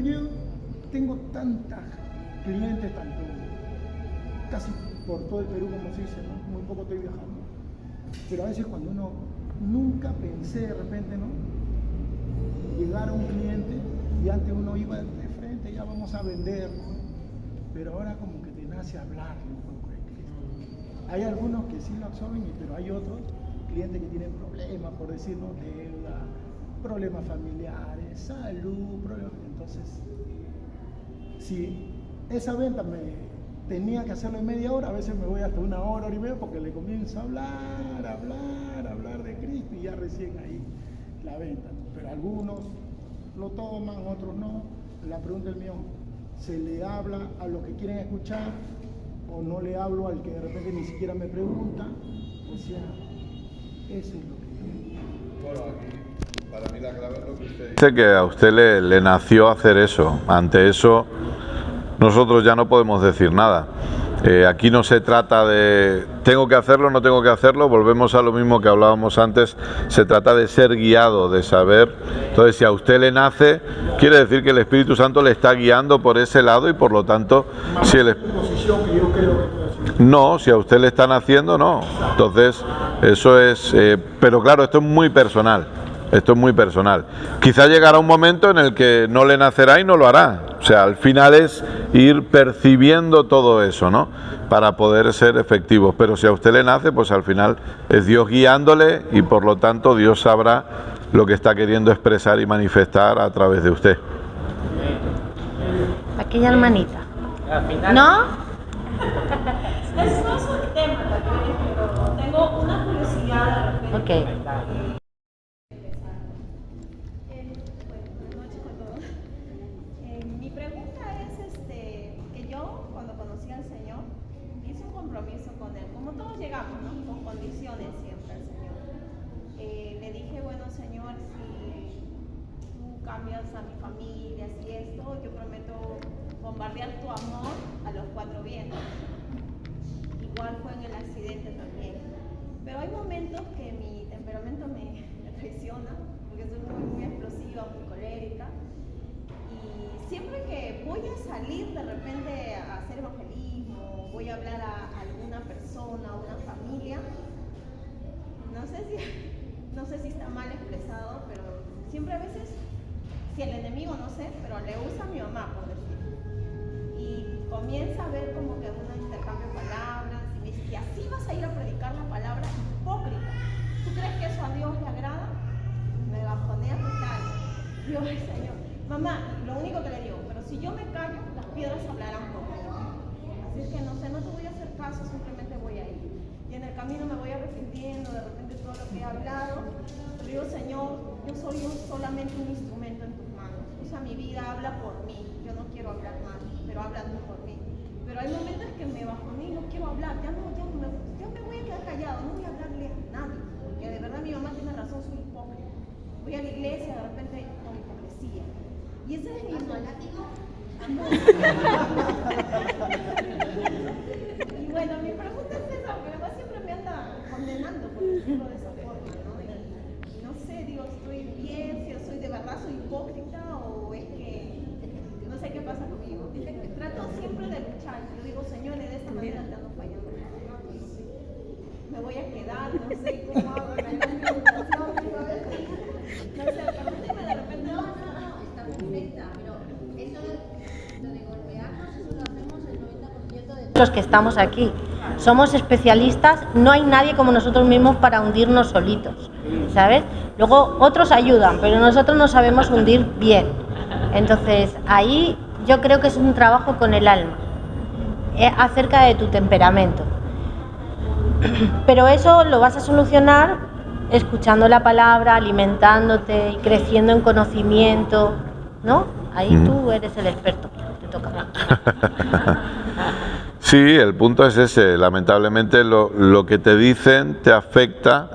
tengo tantas clientes, tanto casi por todo el Perú, como se dice, ¿no? Muy poco estoy viajando, pero a veces cuando uno, nunca pensé de repente, ¿no? Llegar a un cliente y antes uno iba de frente, ya vamos a vender, ¿no? Pero ahora como que te nace hablar un poco de Cristo. Hay algunos que sí lo absorben, pero hay otros clientes que tienen problemas, por decirlo, deuda, problemas familiares, salud, problemas. Entonces, si esa venta me tenía que hacerlo en media hora, a veces me voy hasta una hora, hora y media, porque le comienzo a hablar de Cristo y ya recién ahí la venta. Pero algunos lo toman, otros no. La pregunta del mío, ¿se le habla a los que quieren escuchar o no le hablo al que de repente ni siquiera me pregunta? O sea, eso es lo que yo... Bueno, aquí para mí la clave es lo que usted dice. Dice que a usted le nació hacer eso. Ante eso nosotros ya no podemos decir nada. Aquí no se trata de tengo que hacerlo, no tengo que hacerlo, volvemos a lo mismo que hablábamos antes, se trata de ser guiado, de saber. Entonces, si a usted le nace, quiere decir que el Espíritu Santo le está guiando por ese lado y por lo tanto, si no, si a usted le están haciendo, no. Entonces, eso es, pero claro, esto es muy personal. Esto es muy personal. Quizá llegará un momento en el que no le nacerá y no lo hará. O sea, al final es ir percibiendo todo eso, ¿no? Para poder ser efectivos. Pero si a usted le nace, pues al final es Dios guiándole y por lo tanto Dios sabrá lo que está queriendo expresar y manifestar a través de usted. Aquella hermanita. ¿No? Eso no es un tema, pero tengo una curiosidad de repente. Ok. Mi pregunta es que yo cuando conocí al Señor hice un compromiso con Él, como todos llegamos, ¿no? Con condiciones siempre al Señor. Le dije, bueno Señor, si tú cambias a mi familia, si esto, yo prometo bombardear tu amor a los cuatro vientos. Igual fue en el accidente también. Pero hay momentos que mi temperamento me traiciona, porque soy muy explosiva, muy colérica. Y siempre que voy a salir de repente a hacer evangelismo, voy a hablar a alguna persona, a una familia, no sé si está mal expresado, pero siempre a veces, si el enemigo no sé, pero le usa a mi mamá, por decir. Y comienza a ver como que un intercambio de palabras, y me dice, ¿y así vas a ir a predicar la palabra? Hipócrita. ¿Tú crees que eso a Dios le agrada? Me bajonea total. Dios, Señor. Mamá, lo único que le digo, pero si yo me callo, las piedras hablarán por mí. Así es que no sé, no te voy a hacer caso, simplemente voy a ir. Y en el camino me voy arrepintiendo de repente todo lo que he hablado. Pero digo, Señor, yo soy solamente un instrumento en tus manos. Usa mi vida, habla por mí. Yo no quiero hablar más, pero habla tú por mí. Pero hay momentos que me bajoné y no quiero hablar. Ya me voy a quedar callado, no voy a hablarle a nadie. Porque de verdad mi mamá tiene razón, soy hipócrita. Voy a la iglesia de repente con hipocresía. Y ese es mi fanático. Y bueno, mi pregunta es esa, porque mi mamá siempre me anda condenando por decirlo de esa forma, ¿no? Y no sé, digo, estoy bien, si yo soy de verdad, soy hipócrita o es que no sé qué pasa conmigo. Trato siempre de luchar. Yo digo, Señor, de esta manera te ando fallando. Me voy a quedar, no sé cómo hago, no sé, pregúnteme de repente. los que estamos aquí. Somos especialistas, no hay nadie como nosotros mismos para hundirnos solitos, ¿sabes? Luego otros ayudan, pero nosotros nos sabemos hundir bien. Entonces ahí yo creo que es un trabajo con el alma, acerca de tu temperamento. Pero eso lo vas a solucionar escuchando la palabra, alimentándote y creciendo en conocimiento, ¿no? Ahí tú eres el experto, te toca. Sí, el punto es ese. Lamentablemente lo que te dicen te afecta,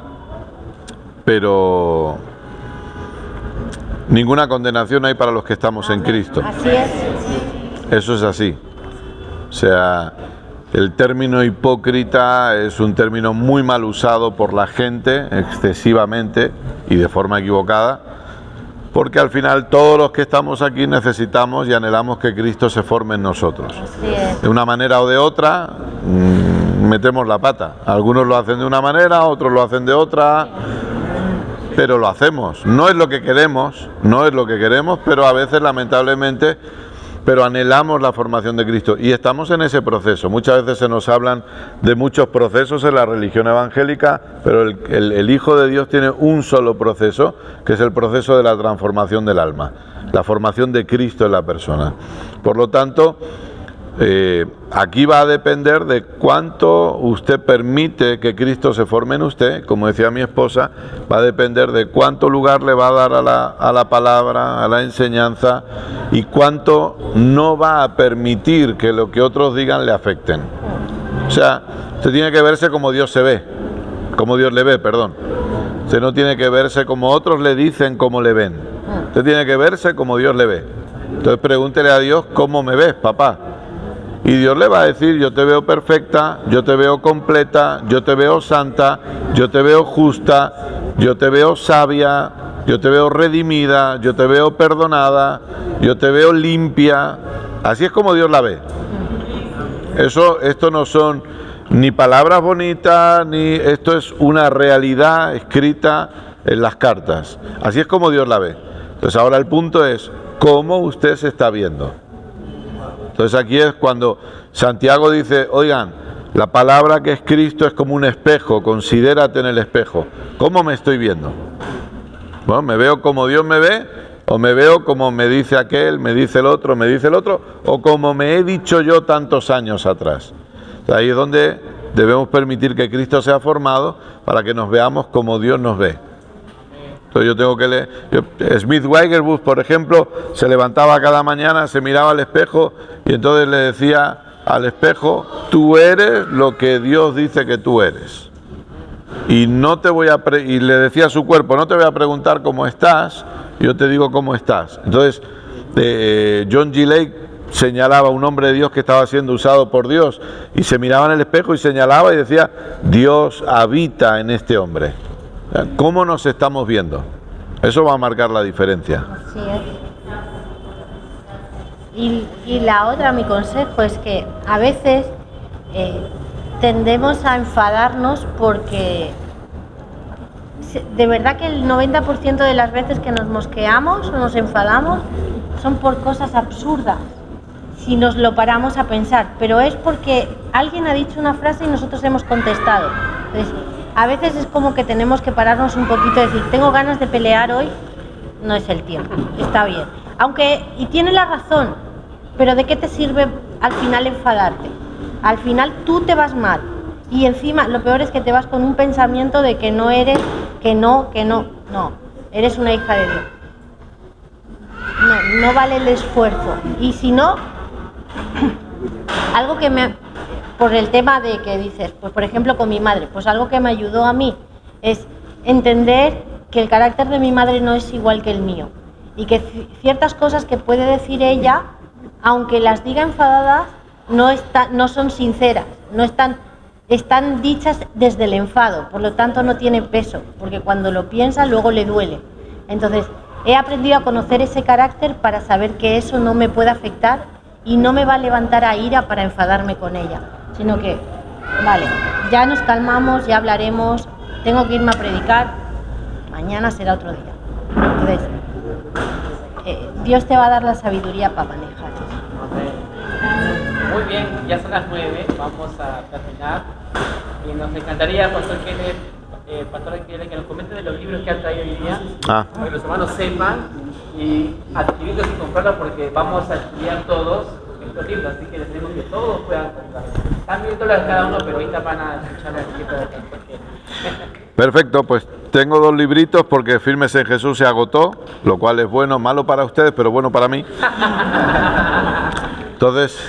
pero ninguna condenación hay para los que estamos en Cristo. Así es. Eso es así. O sea, el término hipócrita es un término muy mal usado por la gente excesivamente y de forma equivocada, porque al final todos los que estamos aquí necesitamos y anhelamos que Cristo se forme en nosotros. Así es. De una manera o de otra metemos la pata. Algunos lo hacen de una manera, otros lo hacen de otra, pero lo hacemos. No es lo que queremos, pero a veces lamentablemente anhelamos la formación de Cristo y estamos en ese proceso. Muchas veces se nos hablan de muchos procesos en la religión evangélica, pero el Hijo de Dios tiene un solo proceso, que es el proceso de la transformación del alma, la formación de Cristo en la persona. Por lo tanto, aquí va a depender de cuánto usted permite que Cristo se forme en usted. Como decía mi esposa, va a depender de cuánto lugar le va a dar a la palabra, a la enseñanza, y cuánto no va a permitir que lo que otros digan le afecten. O sea, usted tiene que verse como Dios se ve, como Dios le ve, perdón. Usted no tiene que verse como otros le dicen cómo le ven. Usted tiene que verse como Dios le ve. Entonces pregúntele a Dios: ¿cómo me ves, papá? Y Dios le va a decir: yo te veo perfecta, yo te veo completa, yo te veo santa, yo te veo justa, yo te veo sabia, yo te veo redimida, yo te veo perdonada, yo te veo limpia. Así es como Dios la ve. Esto no son ni palabras bonitas, ni esto es una realidad escrita en las cartas. Así es como Dios la ve. Entonces ahora el punto es: ¿cómo usted se está viendo? Entonces aquí es cuando Santiago dice: oigan, la palabra que es Cristo es como un espejo, considérate en el espejo. ¿Cómo me estoy viendo? Bueno, ¿me veo como Dios me ve? ¿O me veo como me dice aquel, me dice el otro, o como me he dicho yo tantos años atrás? Ahí es donde debemos permitir que Cristo sea formado para que nos veamos como Dios nos ve. Entonces yo tengo que leer. Smith Wigglesworth, por ejemplo, se levantaba cada mañana, se miraba al espejo y entonces le decía al espejo: tú eres lo que Dios dice que tú eres. Y no te voy a y le decía a su cuerpo: no te voy a preguntar cómo estás, yo te digo cómo estás. Entonces John G. Lake señalaba a un hombre de Dios que estaba siendo usado por Dios y se miraba en el espejo y señalaba y decía: Dios habita en este hombre. ¿Cómo nos estamos viendo? Eso va a marcar la diferencia. Así es. Y la otra, mi consejo es que a veces tendemos a enfadarnos porque de verdad que el 90% de las veces que nos mosqueamos o nos enfadamos son por cosas absurdas, si nos lo paramos a pensar, pero es porque alguien ha dicho una frase y nosotros hemos contestado. Entonces, a veces es como que tenemos que pararnos un poquito y decir: tengo ganas de pelear hoy, no es el tiempo, está bien. Y tiene la razón, pero ¿de qué te sirve al final enfadarte? Al final tú te vas mal y encima lo peor es que te vas con un pensamiento de que no eres, no, eres una hija de Dios. No vale el esfuerzo. Y si no, algo que por el tema de que dices, pues por ejemplo con mi madre, pues algo que me ayudó a mí es entender que el carácter de mi madre no es igual que el mío y que ciertas cosas que puede decir ella, aunque las diga enfadadas, no son sinceras, están dichas desde el enfado, por lo tanto no tiene peso, porque cuando lo piensa luego le duele. Entonces he aprendido a conocer ese carácter para saber que eso no me puede afectar y no me va a levantar a ira para enfadarme con ella, sino que, vale, ya nos calmamos, ya hablaremos, tengo que irme a predicar, mañana será otro día. Entonces, Dios te va a dar la sabiduría para manejar eso. Muy bien. ya son las 9, vamos a terminar. Y nos encantaría, Pastor Kenneth, que nos comente de los libros que han traído hoy día, para que los hermanos sepan y adquirirlos y comprarlos, porque vamos a estudiar todos estos libros, así que les pedimos que todos puedan comprarlos. Están viendo de cada uno, pero ahorita van a escuchar un poquito de Pastor Kenneth. Perfecto, pues tengo 2 libritos porque Firmes en Jesús se agotó, lo cual es bueno, malo para ustedes, pero bueno para mí. Entonces,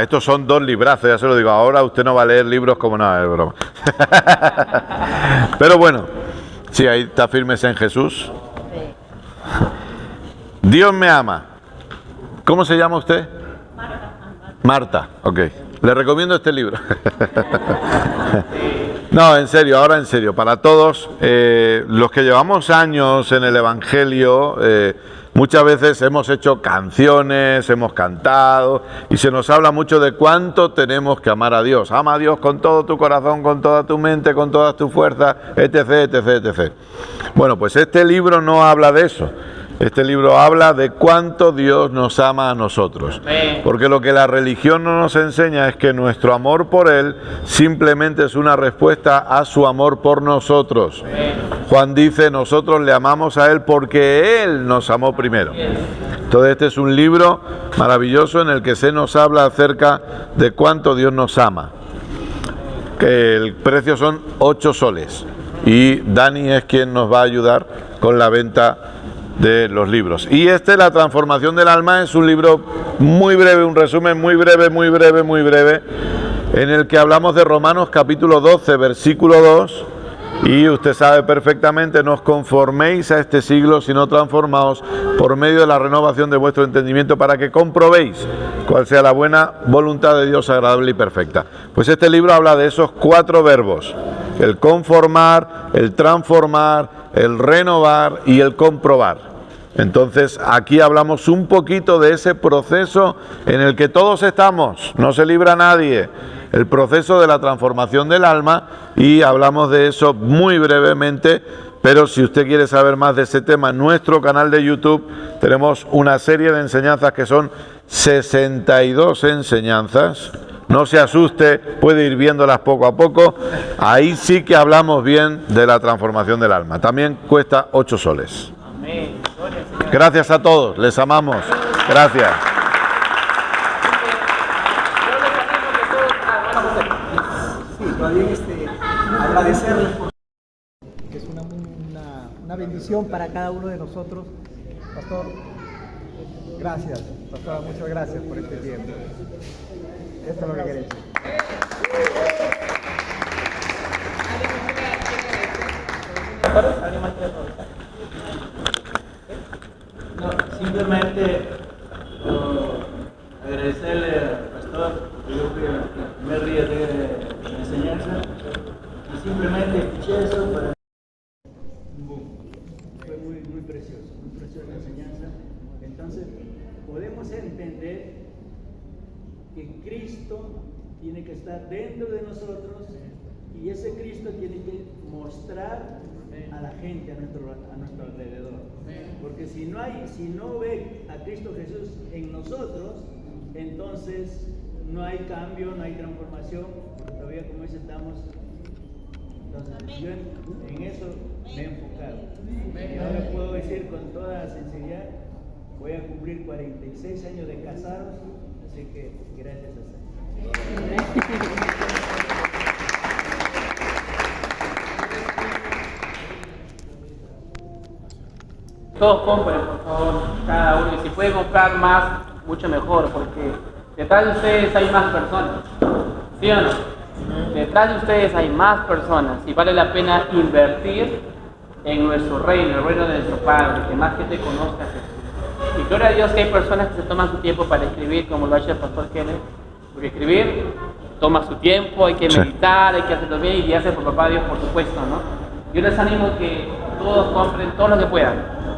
estos son 2 librazos, ya se lo digo, ahora usted no va a leer libros como nada, es broma. Pero bueno, sí, ahí está Firmes en Jesús. Dios me ama. ¿Cómo se llama usted? Marta, ok. Le recomiendo este libro. No, en serio, ahora en serio, para todos, los que llevamos años en el Evangelio, muchas veces hemos hecho canciones, hemos cantado y se nos habla mucho de cuánto tenemos que amar a Dios. Ama a Dios con todo tu corazón, con toda tu mente, con todas tus fuerzas, etc, etc, etc. Bueno, pues este libro no habla de eso. Este libro habla de cuánto Dios nos ama a nosotros. Porque lo que la religión no nos enseña es que nuestro amor por Él simplemente es una respuesta a su amor por nosotros. Juan dice, nosotros le amamos a Él porque Él nos amó primero. Entonces este es un libro maravilloso en el que se nos habla acerca de cuánto Dios nos ama. Que el precio son 8 soles. Y Dani es quien nos va a ayudar con la venta de los libros. Y La transformación del alma, es un libro muy breve, un resumen muy breve, en el que hablamos de Romanos capítulo 12, versículo 2, y usted sabe perfectamente, no os conforméis a este siglo, sino transformaos por medio de la renovación de vuestro entendimiento, para que comprobéis cuál sea la buena voluntad de Dios, agradable y perfecta. Pues este libro habla de esos 4 verbos: el conformar, el transformar, el renovar y el comprobar. Entonces aquí hablamos un poquito de ese proceso en el que todos estamos, no se libra nadie, el proceso de la transformación del alma, y hablamos de eso muy brevemente. Pero si usted quiere saber más de ese tema, en nuestro canal de YouTube tenemos una serie de enseñanzas que son 62 enseñanzas. No se asuste, puede ir viéndolas poco a poco. Ahí sí que hablamos bien de la transformación del alma. También cuesta 8 soles. Gracias a todos, les amamos. Gracias. Sí, todavía agradecerles que es una bendición para cada uno de nosotros. Pastor, gracias. Pastora, muchas gracias por este tiempo. Esto es lo que queréis. No, simplemente agradecerle al pastor, yo fui el primer día de la enseñanza, y simplemente escuché eso para... Fue muy preciosa la enseñanza. Entonces podemos entender que Cristo tiene que estar dentro de nosotros, y ese Cristo tiene que mostrar a la gente a nuestro alrededor. Porque si no ve a Cristo Jesús en nosotros, entonces no hay cambio, no hay transformación, porque todavía, como dice, estamos. Entonces yo en eso me he enfocado. Y ahora puedo decir con toda sinceridad, voy a cumplir 46 años de casados, así que gracias a Dios. Todos compren, por favor, cada uno. Y si pueden comprar más, mucho mejor, porque detrás de ustedes hay más personas. ¿Sí o no? Detrás de ustedes hay más personas y vale la pena invertir en nuestro reino, el reino de nuestro Padre, que más gente conozca a Jesús. Y gloria a Dios que hay personas que se toman su tiempo para escribir, como lo ha hecho el pastor Kenneth, porque escribir toma su tiempo, hay que meditar, hay que hacerlo bien y guiarse por papá Dios, por supuesto, ¿no? Yo les animo que todos compren todo lo que puedan.